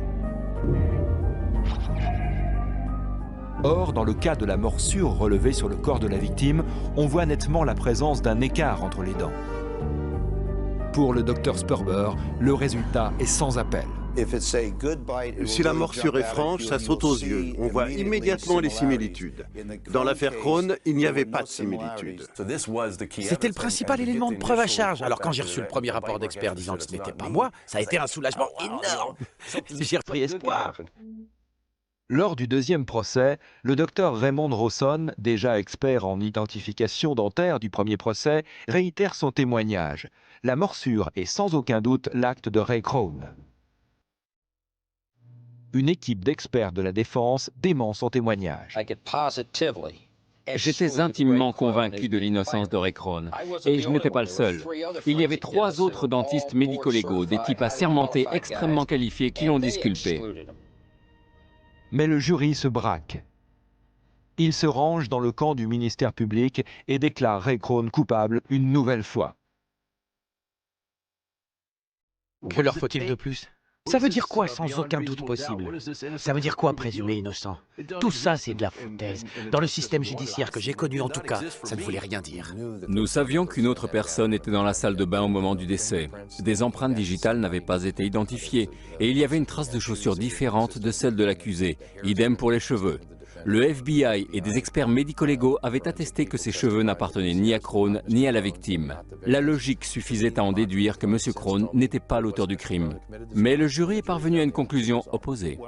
Or, dans le cas de la morsure relevée sur le corps de la victime, on voit nettement la présence d'un écart entre les dents. Pour le docteur Sperber, le résultat est sans appel. Si la morsure est franche, ça saute aux yeux. On voit immédiatement les similitudes. Dans l'affaire Crone, il n'y avait pas de similitude. C'était le principal élément de preuve à charge. Alors quand j'ai reçu le premier rapport d'expert disant que ce n'était pas moi, ça a été un soulagement énorme. J'ai repris espoir. Lors du deuxième procès, le docteur Raymond Rawson, déjà expert en identification dentaire du premier procès, réitère son témoignage. La morsure est sans aucun doute l'acte de Ray Crone. Une équipe d'experts de la défense dément son témoignage. J'étais intimement convaincu de l'innocence de Ray Crone, et je n'étais pas le seul. Il y avait 3 autres dentistes médico-légaux, des types assermentés extrêmement qualifiés qui l'ont disculpé. Mais le jury se braque. Il se range dans le camp du ministère public et déclare Ray Crone coupable une nouvelle fois. Que leur faut-il de plus? Ça veut dire quoi sans aucun doute possible? Ça veut dire quoi présumer innocent? Tout ça, c'est de la foutaise. Dans le système judiciaire que j'ai connu en tout cas, ça ne voulait rien dire. Nous savions qu'une autre personne était dans la salle de bain au moment du décès. Des empreintes digitales n'avaient pas été identifiées et il y avait une trace de chaussure différente de celle de l'accusé. Idem pour les cheveux. Le FBI et des experts médico-légaux avaient attesté que ces cheveux n'appartenaient ni à Crone ni à la victime. La logique suffisait à en déduire que M. Crone n'était pas l'auteur du crime. Mais le jury est parvenu à une conclusion opposée.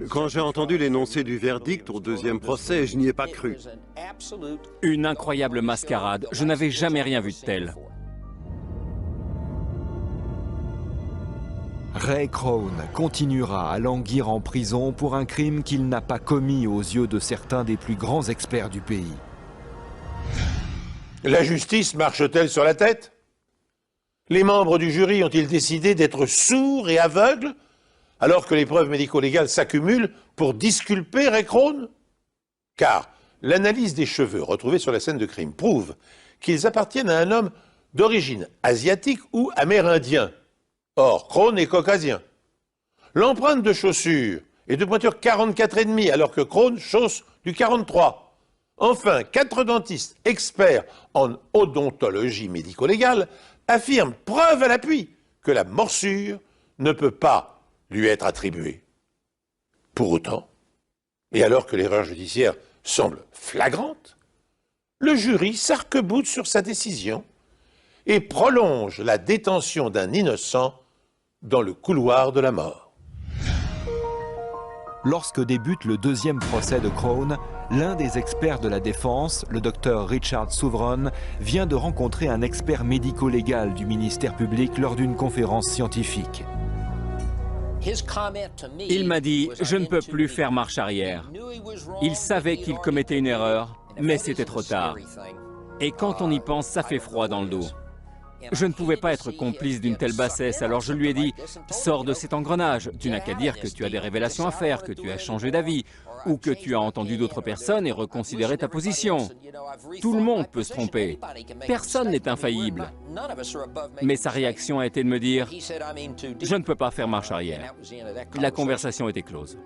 Quand j'ai entendu l'énoncé du verdict au deuxième procès, je n'y ai pas cru. Une incroyable mascarade, je n'avais jamais rien vu de tel. Ray Crone continuera à languir en prison pour un crime qu'il n'a pas commis aux yeux de certains des plus grands experts du pays. La justice marche-t-elle sur la tête? Les membres du jury ont-ils décidé d'être sourds et aveugles alors que les preuves médico-légales s'accumulent pour disculper Ray Crone? Car l'analyse des cheveux retrouvés sur la scène de crime prouve qu'ils appartiennent à un homme d'origine asiatique ou amérindien. Or, Crone est caucasien. L'empreinte de chaussure est de pointure 44,5 alors que Crone chausse du 43. Enfin, 4 dentistes experts en odontologie médico-légale affirment, preuve à l'appui, que la morsure ne peut pas lui être attribuée. Pour autant, et alors que l'erreur judiciaire semble flagrante, le jury s'arc-boute sur sa décision et prolonge la détention d'un innocent dans le couloir de la mort. Lorsque débute le deuxième procès de Crone, l'un des experts de la défense, le docteur Richard Souvron, vient de rencontrer un expert médico-légal du ministère public lors d'une conférence scientifique. Il m'a dit « Je ne peux plus faire marche arrière ». Il savait qu'il commettait une erreur, mais c'était trop tard. Et quand on y pense, ça fait froid dans le dos. Je ne pouvais pas être complice d'une telle bassesse, alors je lui ai dit « Sors de cet engrenage, tu n'as qu'à dire que tu as des révélations à faire, que tu as changé d'avis, ou que tu as entendu d'autres personnes et reconsidéré ta position. Tout le monde peut se tromper, personne n'est infaillible. » Mais sa réaction a été de me dire « Je ne peux pas faire marche arrière. » La conversation était close.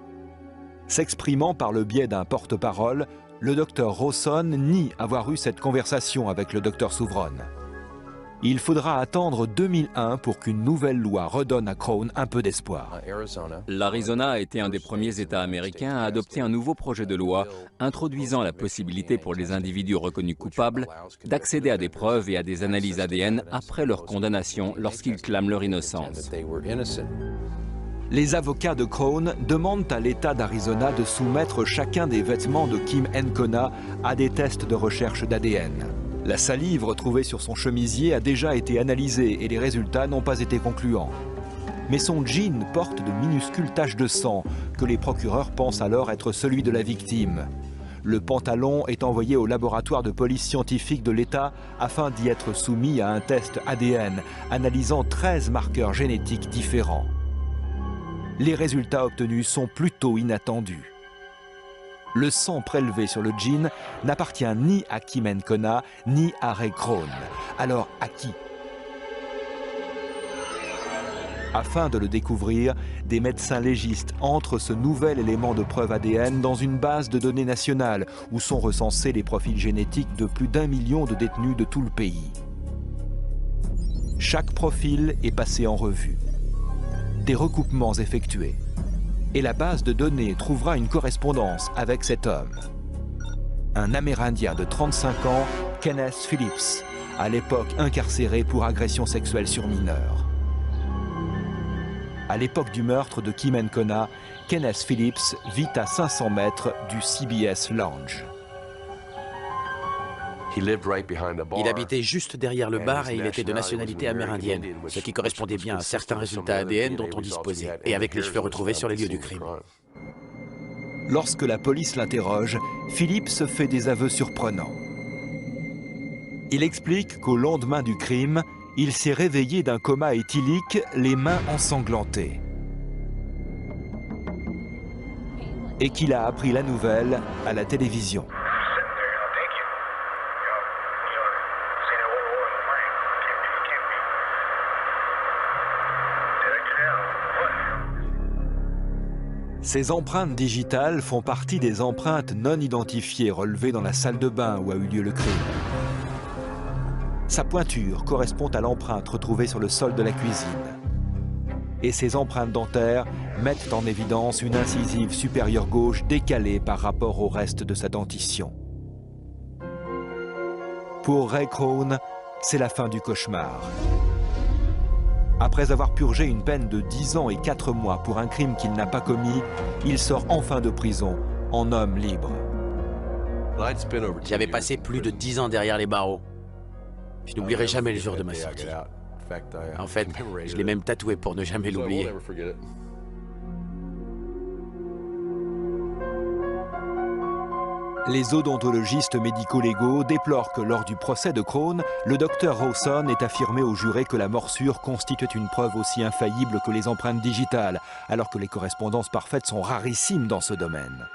S'exprimant par le biais d'un porte-parole, le docteur Rawson nie avoir eu cette conversation avec le docteur Souvron. Il faudra attendre 2001 pour qu'une nouvelle loi redonne à Crone un peu d'espoir. L'Arizona a été un des premiers États américains à adopter un nouveau projet de loi introduisant la possibilité pour les individus reconnus coupables d'accéder à des preuves et à des analyses ADN après leur condamnation lorsqu'ils clament leur innocence. Les avocats de Crone demandent à l'État d'Arizona de soumettre chacun des vêtements de Kim Encona à des tests de recherche d'ADN. La salive retrouvée sur son chemisier a déjà été analysée et les résultats n'ont pas été concluants. Mais son jean porte de minuscules taches de sang que les procureurs pensent alors être celui de la victime. Le pantalon est envoyé au laboratoire de police scientifique de l'État afin d'y être soumis à un test ADN analysant 13 marqueurs génétiques différents. Les résultats obtenus sont plutôt inattendus. Le sang prélevé sur le jean n'appartient ni à Kim Encona ni à Ray Crone. Alors à qui? Afin de le découvrir, des médecins légistes entrent ce nouvel élément de preuve ADN dans une base de données nationale où sont recensés les profils génétiques de plus d'1 million de détenus de tout le pays. Chaque profil est passé en revue. Des recoupements effectués. Et la base de données trouvera une correspondance avec cet homme. Un Amérindien de 35 ans, Kenneth Phillips, à l'époque incarcéré pour agression sexuelle sur mineurs. À l'époque du meurtre de Kim Encona, Kenneth Phillips vit à 500 mètres du CBS Lounge. Il habitait juste derrière le bar et il était de nationalité amérindienne, ce qui correspondait bien à certains résultats ADN dont on disposait, et avec les cheveux retrouvés sur les lieux du crime. Lorsque la police l'interroge, Phillips fait des aveux surprenants. Il explique qu'au lendemain du crime, il s'est réveillé d'un coma éthylique, les mains ensanglantées. Et qu'il a appris la nouvelle à la télévision. Ces empreintes digitales font partie des empreintes non identifiées relevées dans la salle de bain où a eu lieu le crime. Sa pointure correspond à l'empreinte retrouvée sur le sol de la cuisine. Et ces empreintes dentaires mettent en évidence une incisive supérieure gauche décalée par rapport au reste de sa dentition. Pour Ray Crone, c'est la fin du cauchemar. Après avoir purgé une peine de 10 ans et 4 mois pour un crime qu'il n'a pas commis, il sort enfin de prison, en homme libre. J'avais passé plus de 10 ans derrière les barreaux. Je n'oublierai jamais le jour de ma sortie. En fait, je l'ai même tatoué pour ne jamais l'oublier. Les odontologistes médico-légaux déplorent que lors du procès de Crone, le docteur Rawson ait affirmé aux jurés que la morsure constituait une preuve aussi infaillible que les empreintes digitales, alors que les correspondances parfaites sont rarissimes dans ce domaine.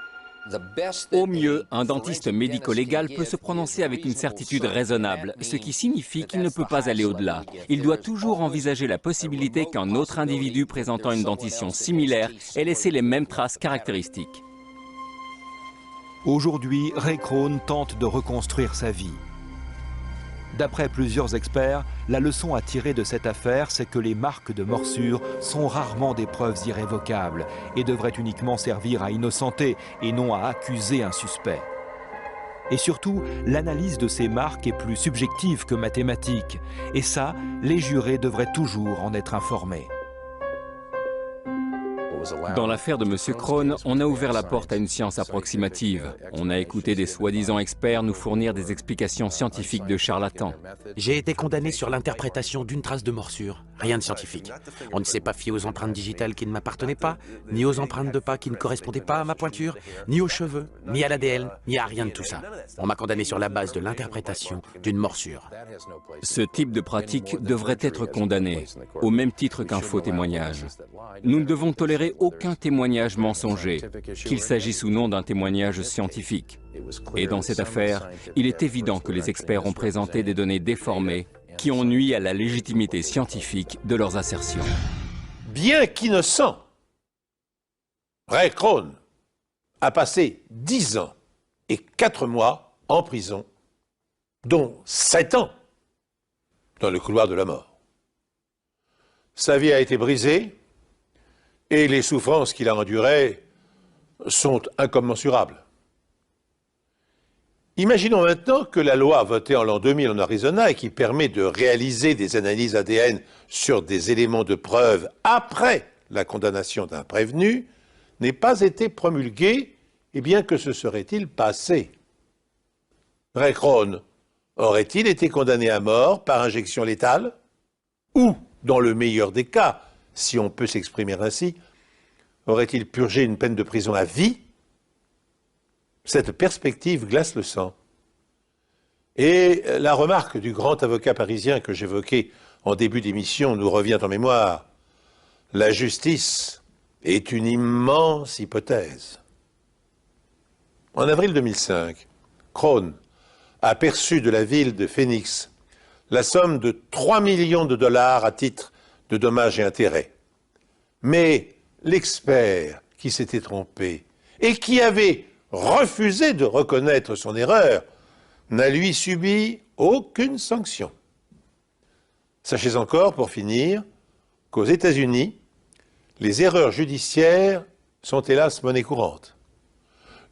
Au mieux, un dentiste médico-légal peut se prononcer avec une certitude raisonnable, ce qui signifie qu'il ne peut pas aller au-delà. Il doit toujours envisager la possibilité qu'un autre individu présentant une dentition similaire ait laissé les mêmes traces caractéristiques. Aujourd'hui, Ray Crone tente de reconstruire sa vie. D'après plusieurs experts, la leçon à tirer de cette affaire, c'est que les marques de morsure sont rarement des preuves irrévocables et devraient uniquement servir à innocenter et non à accuser un suspect. Et surtout, l'analyse de ces marques est plus subjective que mathématique. Et ça, les jurés devraient toujours en être informés. Dans l'affaire de M. Crone, on a ouvert la porte à une science approximative. On a écouté des soi-disant experts nous fournir des explications scientifiques de charlatans. J'ai été condamné sur l'interprétation d'une trace de morsure. Rien de scientifique. On ne s'est pas fié aux empreintes digitales qui ne m'appartenaient pas, ni aux empreintes de pas qui ne correspondaient pas à ma pointure, ni aux cheveux, ni à l'ADN, ni à rien de tout ça. On m'a condamné sur la base de l'interprétation d'une morsure. Ce type de pratique devrait être condamné, au même titre qu'un faux témoignage. Nous ne devons tolérer aucun témoignage mensonger, qu'il s'agisse ou non d'un témoignage scientifique. Et dans cette affaire, il est évident que les experts ont présenté des données déformées qui ont nui à la légitimité scientifique de leurs assertions. Bien qu'innocent, Ray Crone a passé 10 ans et 4 mois en prison, dont 7 ans dans le couloir de la mort. Sa vie a été brisée et les souffrances qu'il a endurées sont incommensurables. Imaginons maintenant que la loi votée en l'an 2000 en Arizona et qui permet de réaliser des analyses ADN sur des éléments de preuve après la condamnation d'un prévenu n'ait pas été promulguée, et bien que se serait-il passé? Ray Crone aurait-il été condamné à mort par injection létale? Ou, dans le meilleur des cas, si on peut s'exprimer ainsi, aurait-il purgé une peine de prison à vie? Cette perspective glace le sang. Et la remarque du grand avocat parisien que j'évoquais en début d'émission nous revient en mémoire. La justice est une immense hypothèse. En avril 2005, Crone a perçu de la ville de Phoenix la somme de 3 millions de dollars à titre de dommages et intérêts. Mais l'expert qui s'était trompé et qui avait refusé de reconnaître son erreur n'a lui subi aucune sanction. Sachez encore, pour finir, qu'aux États-Unis, les erreurs judiciaires sont hélas monnaie courante.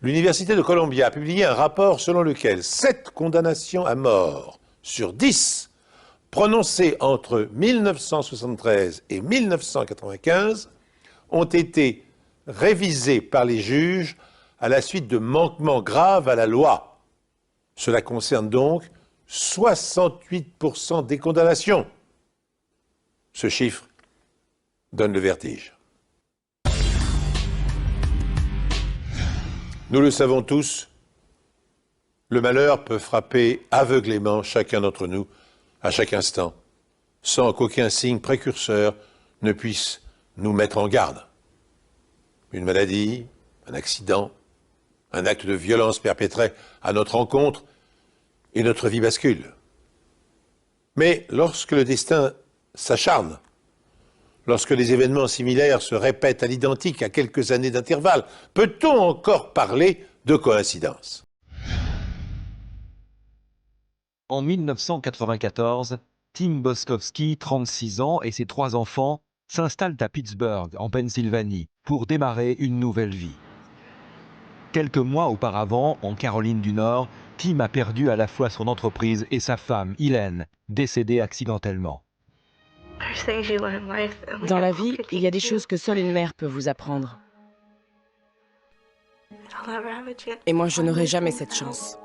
L'Université de Columbia a publié un rapport selon lequel 7 condamnations à mort sur 10 prononcées entre 1973 et 1995 ont été révisées par les juges à la suite de manquements graves à la loi. Cela concerne donc 68% des condamnations. Ce chiffre donne le vertige. Nous le savons tous, le malheur peut frapper aveuglément chacun d'entre nous à chaque instant, sans qu'aucun signe précurseur ne puisse nous mettre en garde. Une maladie, un accident, un acte de violence perpétré à notre encontre et notre vie bascule. Mais lorsque le destin s'acharne, lorsque les événements similaires se répètent à l'identique à quelques années d'intervalle, peut-on encore parler de coïncidence? En 1994, Tim Boskowski, 36 ans, et ses 3 enfants s'installent à Pittsburgh, en Pennsylvanie, pour démarrer une nouvelle vie. Quelques mois auparavant, en Caroline du Nord, Tim a perdu à la fois son entreprise et sa femme, Hélène, décédée accidentellement. Dans la vie, il y a des choses que seule une mère peut vous apprendre. Et moi, je n'aurai jamais cette chance.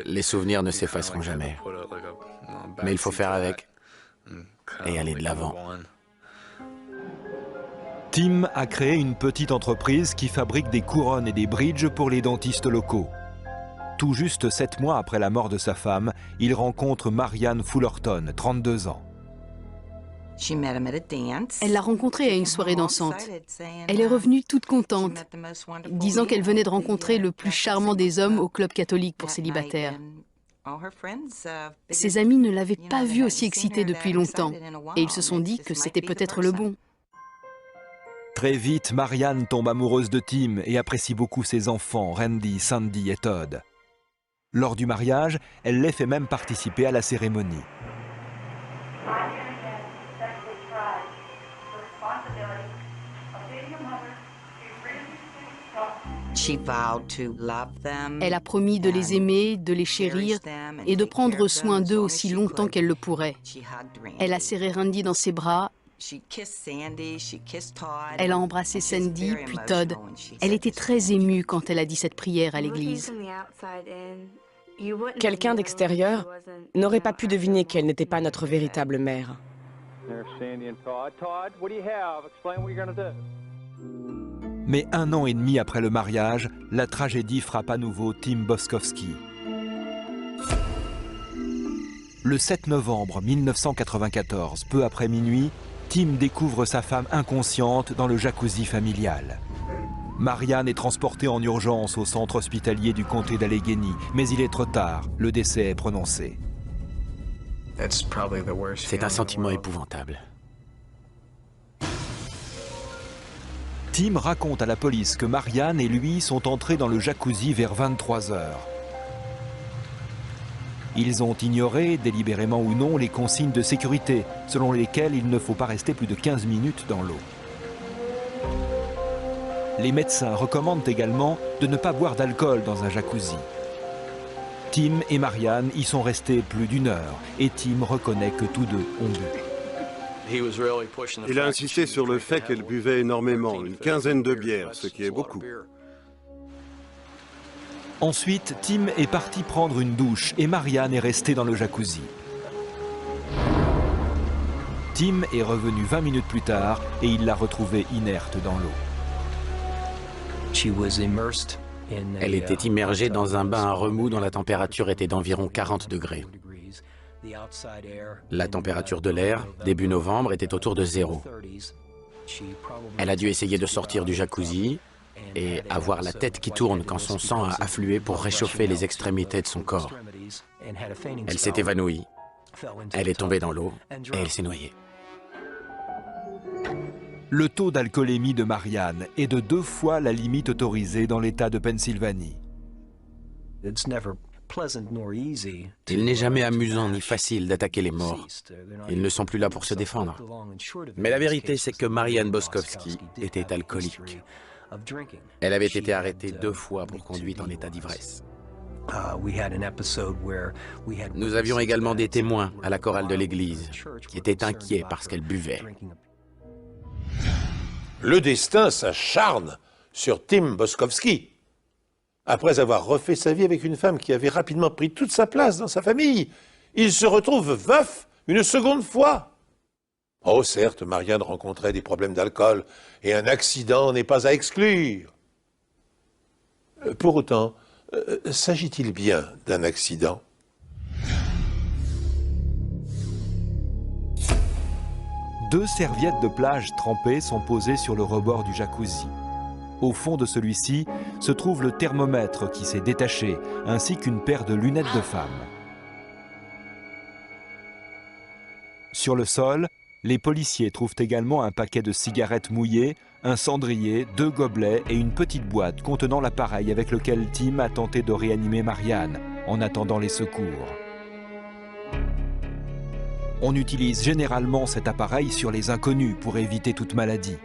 Les souvenirs ne s'effaceront jamais. Mais il faut faire avec et aller de l'avant. Tim a créé une petite entreprise qui fabrique des couronnes et des bridges pour les dentistes locaux. Tout juste 7 mois après la mort de sa femme, il rencontre Marianne Fullerton, 32 ans. Elle l'a rencontrée à une soirée dansante. Elle est revenue toute contente, disant qu'elle venait de rencontrer le plus charmant des hommes au club catholique pour célibataires. Ses amis ne l'avaient pas vue aussi excitée depuis longtemps, et ils se sont dit que c'était peut-être le bon. Très vite, Marianne tombe amoureuse de Tim et apprécie beaucoup ses enfants, Randy, Sandy et Todd. Lors du mariage, elle les fait même participer à la cérémonie. Elle a promis de les aimer, de les chérir et de prendre soin d'eux aussi longtemps qu'elle le pourrait. Elle a serré Randy dans ses bras. Elle a embrassé Sandy, puis Todd. Elle était très émue quand elle a dit cette prière à l'église. Quelqu'un d'extérieur n'aurait pas pu deviner qu'elle n'était pas notre véritable mère. Mais 1 an et demi après le mariage, la tragédie frappe à nouveau Tim Boskowski. Le 7 novembre 1994, peu après minuit, Tim découvre sa femme inconsciente dans le jacuzzi familial. Marianne est transportée en urgence au centre hospitalier du comté d'Allegheny, mais il est trop tard, le décès est prononcé. C'est un sentiment épouvantable. Tim raconte à la police que Marianne et lui sont entrés dans le jacuzzi vers 23 h. Ils ont ignoré, délibérément ou non, les consignes de sécurité, selon lesquelles il ne faut pas rester plus de 15 minutes dans l'eau. Les médecins recommandent également de ne pas boire d'alcool dans un jacuzzi. Tim et Marianne y sont restés plus d'1 heure et Tim reconnaît que tous deux ont bu. Il a insisté sur le fait qu'elle buvait énormément, une quinzaine de bières, ce qui est beaucoup. Ensuite, Tim est parti prendre une douche et Marianne est restée dans le jacuzzi. Tim est revenu 20 minutes plus tard et il l'a retrouvée inerte dans l'eau. Elle était immergée dans un bain à remous dont la température était d'environ 40 degrés. La température de l'air, début novembre, était autour de 0. Elle a dû essayer de sortir du jacuzzi et avoir la tête qui tourne quand son sang a afflué pour réchauffer les extrémités de son corps. Elle s'est évanouie, elle est tombée dans l'eau et elle s'est noyée. Le taux d'alcoolémie de Marianne est de 2 fois la limite autorisée dans l'État de Pennsylvanie. Il n'est jamais amusant ni facile d'attaquer les morts. Ils ne sont plus là pour se défendre. Mais la vérité, c'est que Marianne Boskowski était alcoolique. Elle avait été arrêtée 2 fois pour conduite en état d'ivresse. Nous avions également des témoins à la chorale de l'église qui étaient inquiets parce qu'elle buvait. Le destin s'acharne sur Tim Boskowski. Après avoir refait sa vie avec une femme qui avait rapidement pris toute sa place dans sa famille, il se retrouve veuf une seconde fois. Oh certes, Marianne rencontrait des problèmes d'alcool et un accident n'est pas à exclure. Pour autant, s'agit-il bien d'un accident ? Deux serviettes de plage trempées sont posées sur le rebord du jacuzzi. Au fond de celui-ci se trouve le thermomètre qui s'est détaché, ainsi qu'une paire de lunettes de femme. Sur le sol, les policiers trouvent également un paquet de cigarettes mouillées, un cendrier, 2 gobelets et une petite boîte contenant l'appareil avec lequel Tim a tenté de réanimer Marianne en attendant les secours. On utilise généralement cet appareil sur les inconnus pour éviter toute maladie.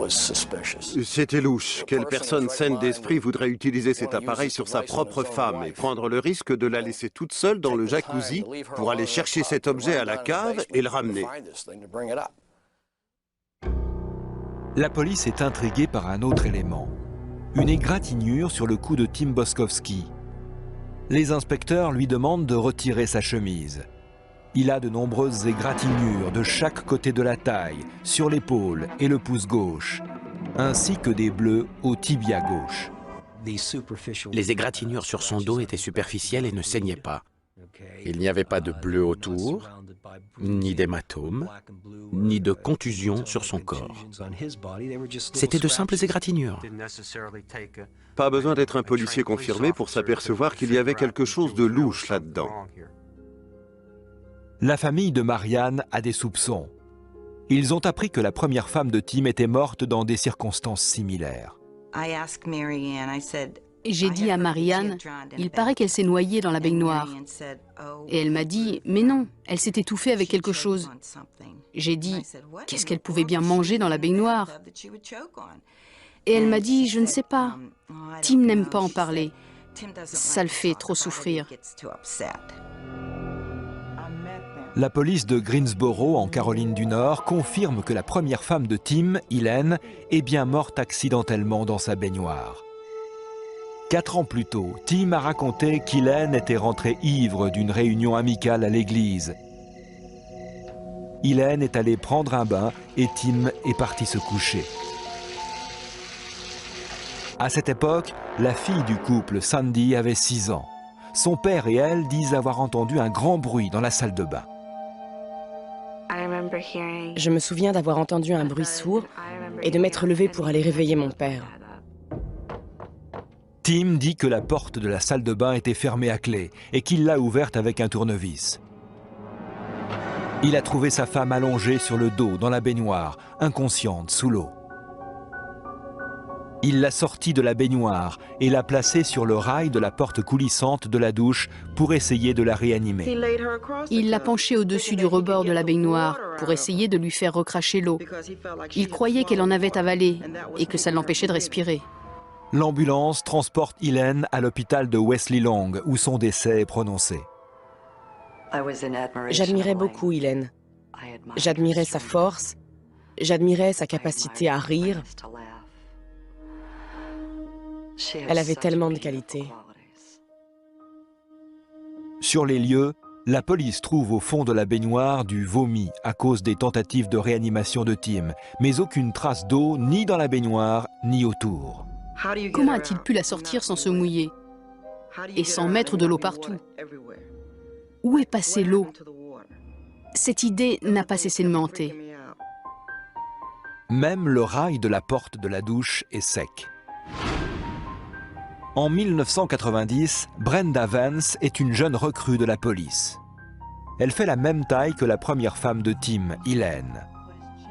C'était louche. Quelle personne saine d'esprit voudrait utiliser cet appareil sur sa propre femme et prendre le risque de la laisser toute seule dans le jacuzzi pour aller chercher cet objet à la cave et le ramener? La police est intriguée par un autre élément. Une égratignure sur le cou de Tim Boskowski. Les inspecteurs lui demandent de retirer sa chemise. Il a de nombreuses égratignures de chaque côté de la taille, sur l'épaule et le pouce gauche, ainsi que des bleus au tibia gauche. Les égratignures sur son dos étaient superficielles et ne saignaient pas. Il n'y avait pas de bleu autour, ni d'hématome, ni de contusion sur son corps. C'était de simples égratignures. Pas besoin d'être un policier confirmé pour s'apercevoir qu'il y avait quelque chose de louche là-dedans. La famille de Marianne a des soupçons. Ils ont appris que la première femme de Tim était morte dans des circonstances similaires. J'ai dit à Marianne, il paraît qu'elle s'est noyée dans la baignoire. Et elle m'a dit, mais non, elle s'est étouffée avec quelque chose. J'ai dit, qu'est-ce qu'elle pouvait bien manger dans la baignoire? Et elle m'a dit, je ne sais pas. Tim n'aime pas en parler. Ça le fait trop souffrir. La police de Greensboro, en Caroline du Nord, confirme que la première femme de Tim, Hélène, est bien morte accidentellement dans sa baignoire. 4 ans plus tôt, Tim a raconté qu'Hélène était rentrée ivre d'une réunion amicale à l'église. Hélène est allée prendre un bain et Tim est parti se coucher. À cette époque, la fille du couple, Sandy, avait 6 ans. Son père et elle disent avoir entendu un grand bruit dans la salle de bain. Je me souviens d'avoir entendu un bruit sourd et de m'être levée pour aller réveiller mon père. Tim dit que la porte de la salle de bain était fermée à clé et qu'il l'a ouverte avec un tournevis. Il a trouvé sa femme allongée sur le dos dans la baignoire, inconsciente sous l'eau. Il l'a sortie de la baignoire et l'a placée sur le rail de la porte coulissante de la douche pour essayer de la réanimer. Il l'a penchée au-dessus du rebord de la baignoire pour essayer de lui faire recracher l'eau. Il croyait qu'elle en avait avalé et que ça l'empêchait de respirer. L'ambulance transporte Hélène à l'hôpital de Wesley Long où son décès est prononcé. J'admirais beaucoup Hélène. J'admirais sa force, j'admirais sa capacité à rire. Elle avait tellement de qualités. Sur les lieux, la police trouve au fond de la baignoire du vomi à cause des tentatives de réanimation de Tim, mais aucune trace d'eau ni dans la baignoire ni autour. Comment a-t-il pu la sortir sans se mouiller et sans mettre de l'eau partout? Où est passée l'eau? Cette idée n'a pas cessé de me hanter. Même le rail de la porte de la douche est sec. En 1990, Brenda Vance est une jeune recrue de la police. Elle fait la même taille que la première femme de Tim, Hélène.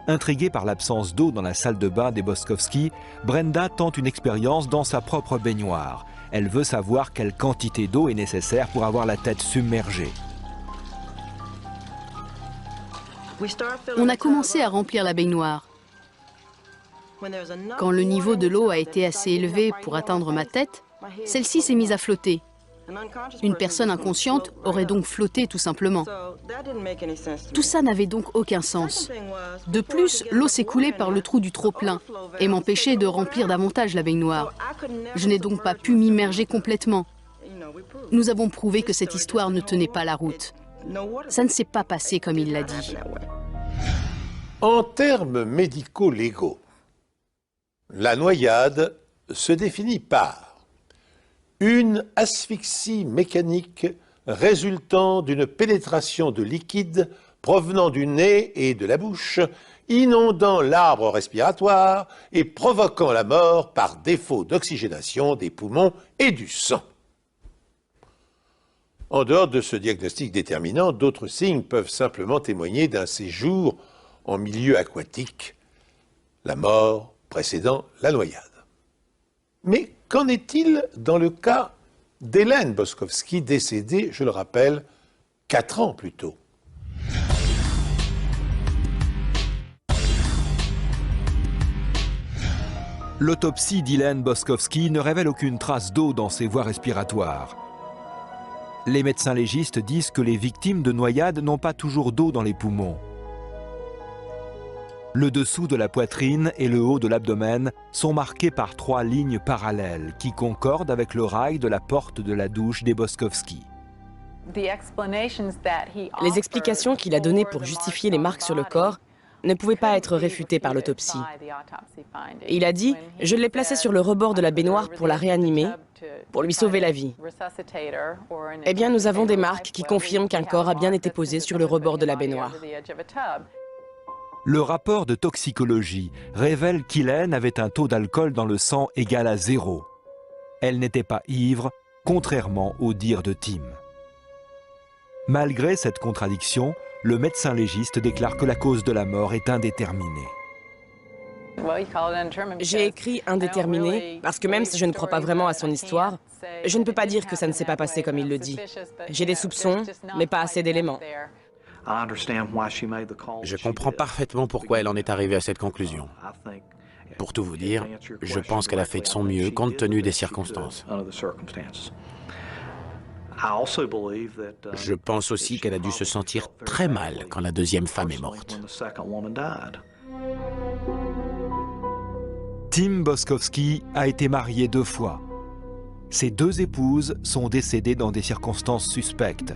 Intriguée par l'absence d'eau dans la salle de bain des Boskowski, Brenda tente une expérience dans sa propre baignoire. Elle veut savoir quelle quantité d'eau est nécessaire pour avoir la tête submergée. On a commencé à remplir la baignoire. Quand le niveau de l'eau a été assez élevé pour atteindre ma tête, celle-ci s'est mise à flotter. Une personne inconsciente aurait donc flotté tout simplement. Tout ça n'avait donc aucun sens. De plus, l'eau s'écoulait par le trou du trop-plein et m'empêchait de remplir davantage la baignoire. Je n'ai donc pas pu m'immerger complètement. Nous avons prouvé que cette histoire ne tenait pas la route. Ça ne s'est pas passé comme il l'a dit. En termes médico-légaux, la noyade se définit par une asphyxie mécanique résultant d'une pénétration de liquide provenant du nez et de la bouche, inondant l'arbre respiratoire et provoquant la mort par défaut d'oxygénation des poumons et du sang. En dehors de ce diagnostic déterminant, d'autres signes peuvent simplement témoigner d'un séjour en milieu aquatique, la mort précédant la noyade. Mais qu'en est-il dans le cas d'Hélène Boskowski, décédée, je le rappelle, 4 ans plus tôt? L'autopsie d'Hélène Boskowski ne révèle aucune trace d'eau dans ses voies respiratoires. Les médecins légistes disent que les victimes de noyade n'ont pas toujours d'eau dans les poumons. Le dessous de la poitrine et le haut de l'abdomen sont marqués par 3 lignes parallèles qui concordent avec le rail de la porte de la douche des Boskowski. Les explications qu'il a données pour justifier les marques sur le corps ne pouvaient pas être réfutées par l'autopsie. Il a dit « Je l'ai placée sur le rebord de la baignoire pour la réanimer, pour lui sauver la vie. » Eh bien, nous avons des marques qui confirment qu'un corps a bien été posé sur le rebord de la baignoire. Le rapport de toxicologie révèle qu'Hélène avait un taux d'alcool dans le sang égal à 0. Elle n'était pas ivre, contrairement au dire de Tim. Malgré cette contradiction, le médecin légiste déclare que la cause de la mort est indéterminée. J'ai écrit indéterminé parce que même si je ne crois pas vraiment à son histoire, je ne peux pas dire que ça ne s'est pas passé comme il le dit. J'ai des soupçons, mais pas assez d'éléments. Je comprends parfaitement pourquoi elle en est arrivée à cette conclusion. Pour tout vous dire, je pense qu'elle a fait de son mieux compte tenu des circonstances. Je pense aussi qu'elle a dû se sentir très mal quand la deuxième femme est morte. Tim Boskowski a été marié 2 fois. Ses 2 épouses sont décédées dans des circonstances suspectes.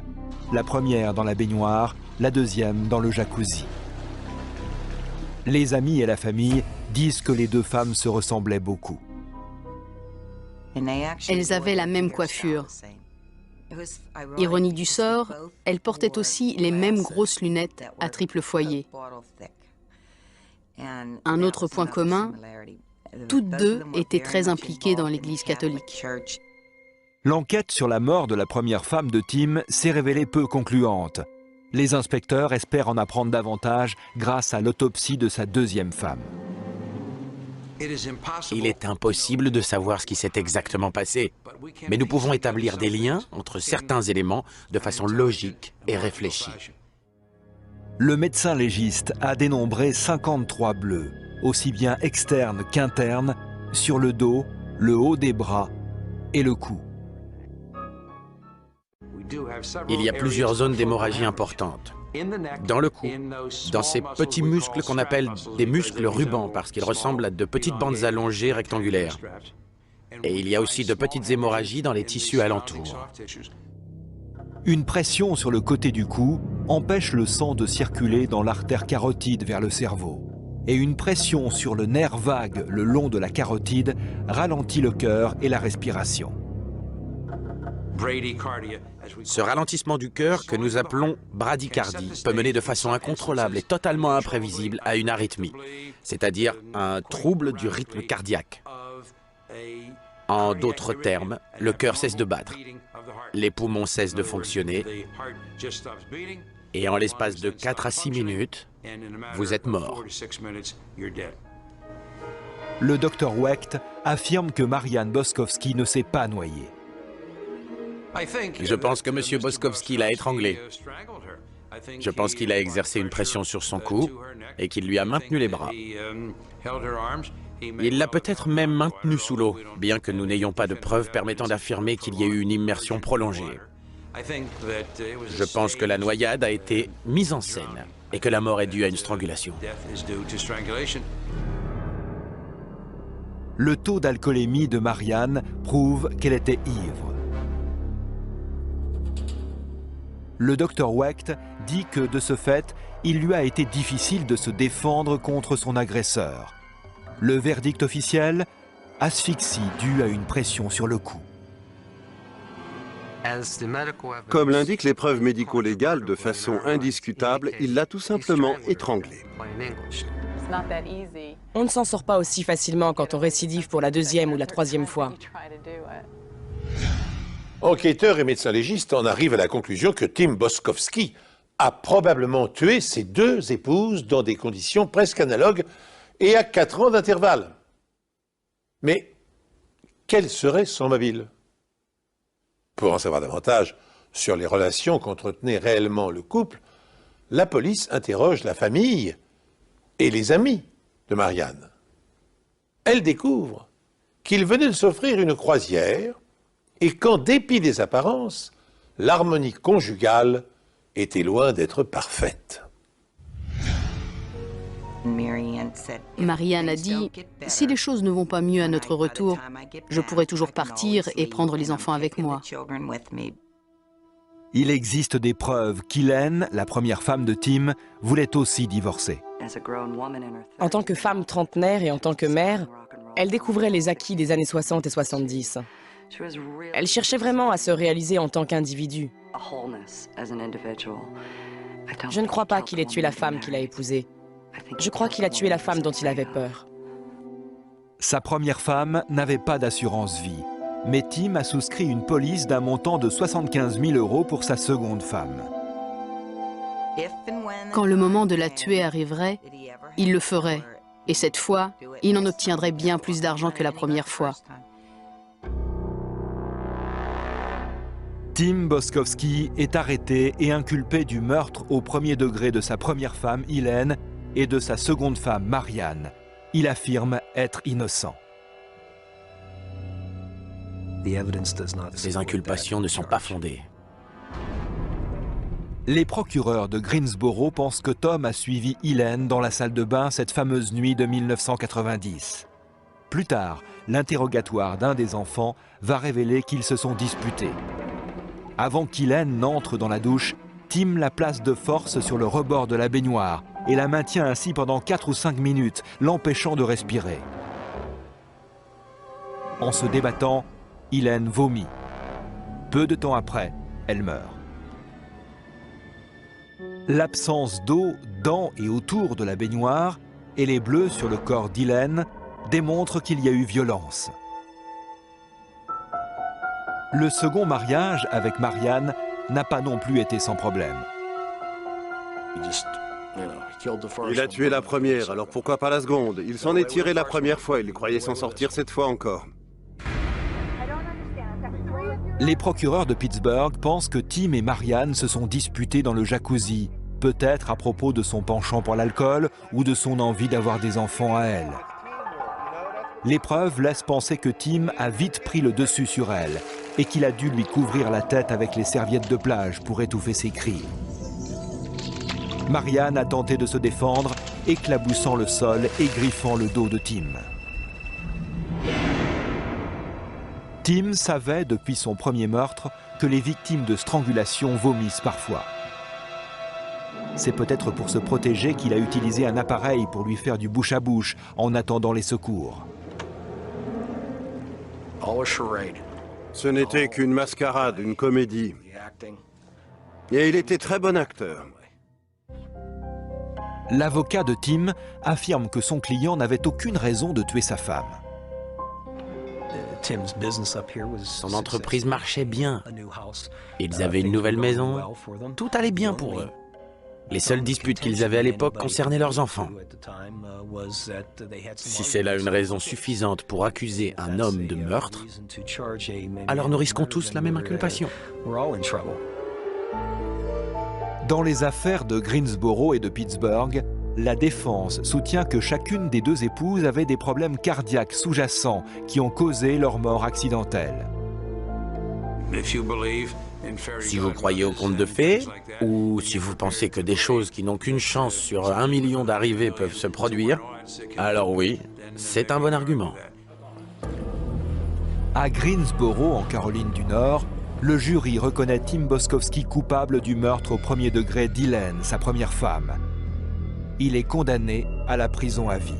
La première dans la baignoire, la deuxième dans le jacuzzi. Les amis et la famille disent que les 2 femmes se ressemblaient beaucoup. Elles avaient la même coiffure. Ironie du sort, elles portaient aussi les mêmes grosses lunettes à triple foyer. Un autre point commun, toutes 2 étaient très impliquées dans l'Église catholique. L'enquête sur la mort de la première femme de Tim s'est révélée peu concluante. Les inspecteurs espèrent en apprendre davantage grâce à l'autopsie de sa deuxième femme. Il est impossible de savoir ce qui s'est exactement passé, mais nous pouvons établir des liens entre certains éléments de façon logique et réfléchie. Le médecin légiste a dénombré 53 bleus, aussi bien externes qu'internes, sur le dos, le haut des bras et le cou. Il y a plusieurs zones d'hémorragie importantes. Dans le cou, dans ces petits muscles qu'on appelle des muscles rubans parce qu'ils ressemblent à de petites bandes allongées rectangulaires. Et il y a aussi de petites hémorragies dans les tissus alentours. Une pression sur le côté du cou empêche le sang de circuler dans l'artère carotide vers le cerveau. Et une pression sur le nerf vague le long de la carotide ralentit le cœur et la respiration. Ce ralentissement du cœur, que nous appelons bradycardie, peut mener de façon incontrôlable et totalement imprévisible à une arythmie, c'est-à-dire un trouble du rythme cardiaque. En d'autres termes, le cœur cesse de battre, les poumons cessent de fonctionner, et en l'espace de 4 à 6 minutes, vous êtes mort. Le docteur Wecht affirme que Marianne Boskowski ne s'est pas noyée. Je pense que M. Boskowski l'a étranglée. Je pense qu'il a exercé une pression sur son cou et qu'il lui a maintenu les bras. Il l'a peut-être même maintenue sous l'eau, bien que nous n'ayons pas de preuves permettant d'affirmer qu'il y ait eu une immersion prolongée. Je pense que la noyade a été mise en scène et que la mort est due à une strangulation. Le taux d'alcoolémie de Marianne prouve qu'elle était ivre. Le docteur Wecht dit que, de ce fait, il lui a été difficile de se défendre contre son agresseur. Le verdict officiel, asphyxie due à une pression sur le cou. Comme l'indiquent les preuves médico-légales, de façon indiscutable, il l'a tout simplement étranglée. On ne s'en sort pas aussi facilement quand on récidive pour la 2e ou la 3e fois. Enquêteurs et médecins légistes en arrivent à la conclusion que Tim Boskowski a probablement tué ses 2 épouses dans des conditions presque analogues et à 4 ans d'intervalle. Mais quel serait son mobile? Pour en savoir davantage sur les relations qu'entretenait réellement le couple, la police interroge la famille et les amis de Marianne. Elle découvre qu'il venait de s'offrir une croisière et qu'en dépit des apparences, l'harmonie conjugale était loin d'être parfaite. Marianne a dit « Si les choses ne vont pas mieux à notre retour, je pourrai toujours partir et prendre les enfants avec moi. » Il existe des preuves qu'Hélène, la première femme de Tim, voulait aussi divorcer. En tant que femme trentenaire et en tant que mère, elle découvrait les acquis des années 60 et 70. Elle cherchait vraiment à se réaliser en tant qu'individu. Je ne crois pas qu'il ait tué la femme qu'il a épousée. Je crois qu'il a tué la femme dont il avait peur. Sa première femme n'avait pas d'assurance vie, mais Tim a souscrit une police d'un montant de 75 000 € pour sa seconde femme. Quand le moment de la tuer arriverait, il le ferait. Et cette fois, il en obtiendrait bien plus d'argent que la première fois. Tim Boskowski est arrêté et inculpé du meurtre au 1er degré de sa première femme, Hélène, et de sa seconde femme, Marianne. Il affirme être innocent. Ces inculpations ne sont pas fondées. Les procureurs de Greensboro pensent que Tom a suivi Hélène dans la salle de bain cette fameuse nuit de 1990. Plus tard, l'interrogatoire d'un des enfants va révéler qu'ils se sont disputés. Avant qu'Hélène n'entre dans la douche, Tim la place de force sur le rebord de la baignoire et la maintient ainsi pendant 4 ou 5 minutes, l'empêchant de respirer. En se débattant, Hélène vomit. Peu de temps après, elle meurt. L'absence d'eau dans et autour de la baignoire et les bleus sur le corps d'Hélène démontrent qu'il y a eu violence. Le second mariage avec Marianne n'a pas non plus été sans problème. Il a tué la première, alors pourquoi pas la seconde? Il s'en est tiré la première fois, il croyait s'en sortir cette fois encore. Les procureurs de Pittsburgh pensent que Tim et Marianne se sont disputés dans le jacuzzi, peut-être à propos de son penchant pour l'alcool ou de son envie d'avoir des enfants à elle. Les preuves laissent penser que Tim a vite pris le dessus sur elle et qu'il a dû lui couvrir la tête avec les serviettes de plage pour étouffer ses cris. Marianne a tenté de se défendre, éclaboussant le sol et griffant le dos de Tim. Tim savait depuis son premier meurtre que les victimes de strangulation vomissent parfois. C'est peut-être pour se protéger qu'il a utilisé un appareil pour lui faire du bouche à bouche en attendant les secours. Ce n'était qu'une mascarade, une comédie. Et il était très bon acteur. L'avocat de Tim affirme que son client n'avait aucune raison de tuer sa femme. Son entreprise marchait bien. Ils avaient une nouvelle maison. Tout allait bien pour eux. Les seules disputes qu'ils avaient à l'époque concernaient leurs enfants. Si c'est là une raison suffisante pour accuser un homme de meurtre, alors nous risquons tous la même inculpation. Dans les affaires de Greensboro et de Pittsburgh, la défense soutient que chacune des deux épouses avait des problèmes cardiaques sous-jacents qui ont causé leur mort accidentelle. Si vous croyez au conte de fées, ou si vous pensez que des choses qui n'ont qu'une chance sur 1 million d'arrivées peuvent se produire, alors oui, c'est un bon argument. À Greensboro, en Caroline du Nord, le jury reconnaît Tim Boskovski coupable du meurtre au premier degré d'Elaine, sa première femme. Il est condamné à la prison à vie.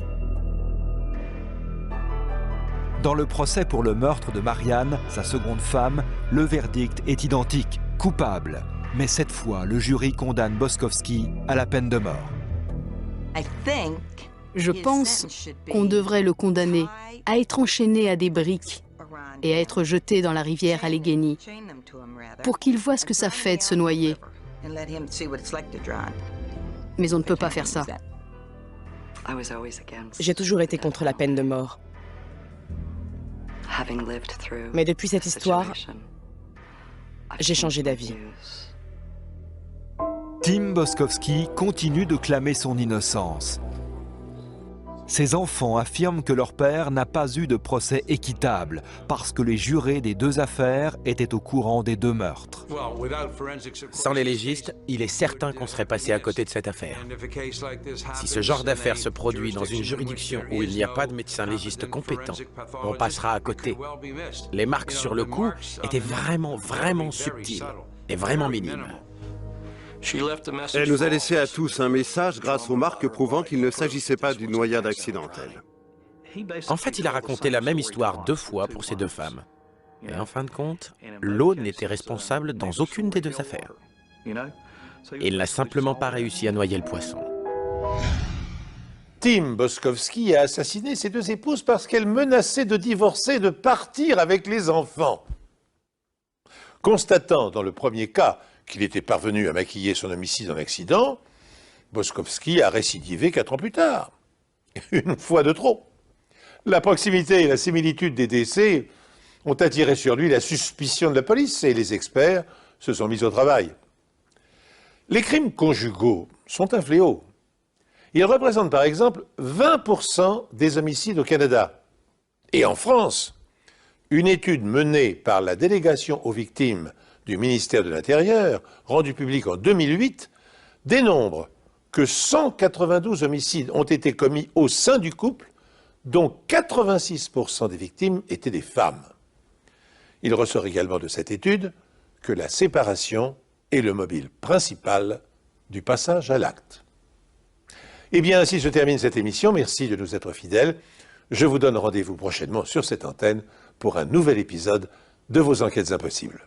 Dans le procès pour le meurtre de Marianne, sa seconde femme, le verdict est identique, coupable. Mais cette fois, le jury condamne Boskovski à la peine de mort. Je pense qu'on devrait le condamner à être enchaîné à des briques et à être jeté dans la rivière Allegheny pour qu'il voit ce que ça fait de se noyer. Mais on ne peut pas faire ça. J'ai toujours été contre la peine de mort. Mais depuis cette histoire, j'ai changé d'avis. Tim Boskovski continue de clamer son innocence. Ses enfants affirment que leur père n'a pas eu de procès équitable parce que les jurés des deux affaires étaient au courant des deux meurtres. Sans les légistes, il est certain qu'on serait passé à côté de cette affaire. Si ce genre d'affaire se produit dans une juridiction où il n'y a pas de médecin légiste compétent, on passera à côté. Les marques sur le cou étaient vraiment subtiles et vraiment minimes. Elle nous a laissé à tous un message grâce aux marques prouvant qu'il ne s'agissait pas d'une noyade accidentelle. En fait, il a raconté la même histoire 2 fois pour ces 2 femmes. Et en fin de compte, l'eau n'était responsable dans aucune des 2 affaires. Il n'a simplement pas réussi à noyer le poisson. Tim Boskovski a assassiné ses 2 épouses parce qu'elles menaçaient de divorcer, de partir avec les enfants. Constatant dans le premier cas qu'il était parvenu à maquiller son homicide en accident, Boskovski a récidivé 4 ans plus tard. Une fois de trop. La proximité et la similitude des décès ont attiré sur lui la suspicion de la police et les experts se sont mis au travail. Les crimes conjugaux sont un fléau. Ils représentent par exemple 20% des homicides au Canada. Et en France, une étude menée par la délégation aux victimes du ministère de l'Intérieur, rendue publique en 2008, dénombre que 192 homicides ont été commis au sein du couple, dont 86% des victimes étaient des femmes. Il ressort également de cette étude que la séparation est le mobile principal du passage à l'acte. Eh bien, ainsi se termine cette émission. Merci de nous être fidèles. Je vous donne rendez-vous prochainement sur cette antenne pour un nouvel épisode de vos Enquêtes impossibles.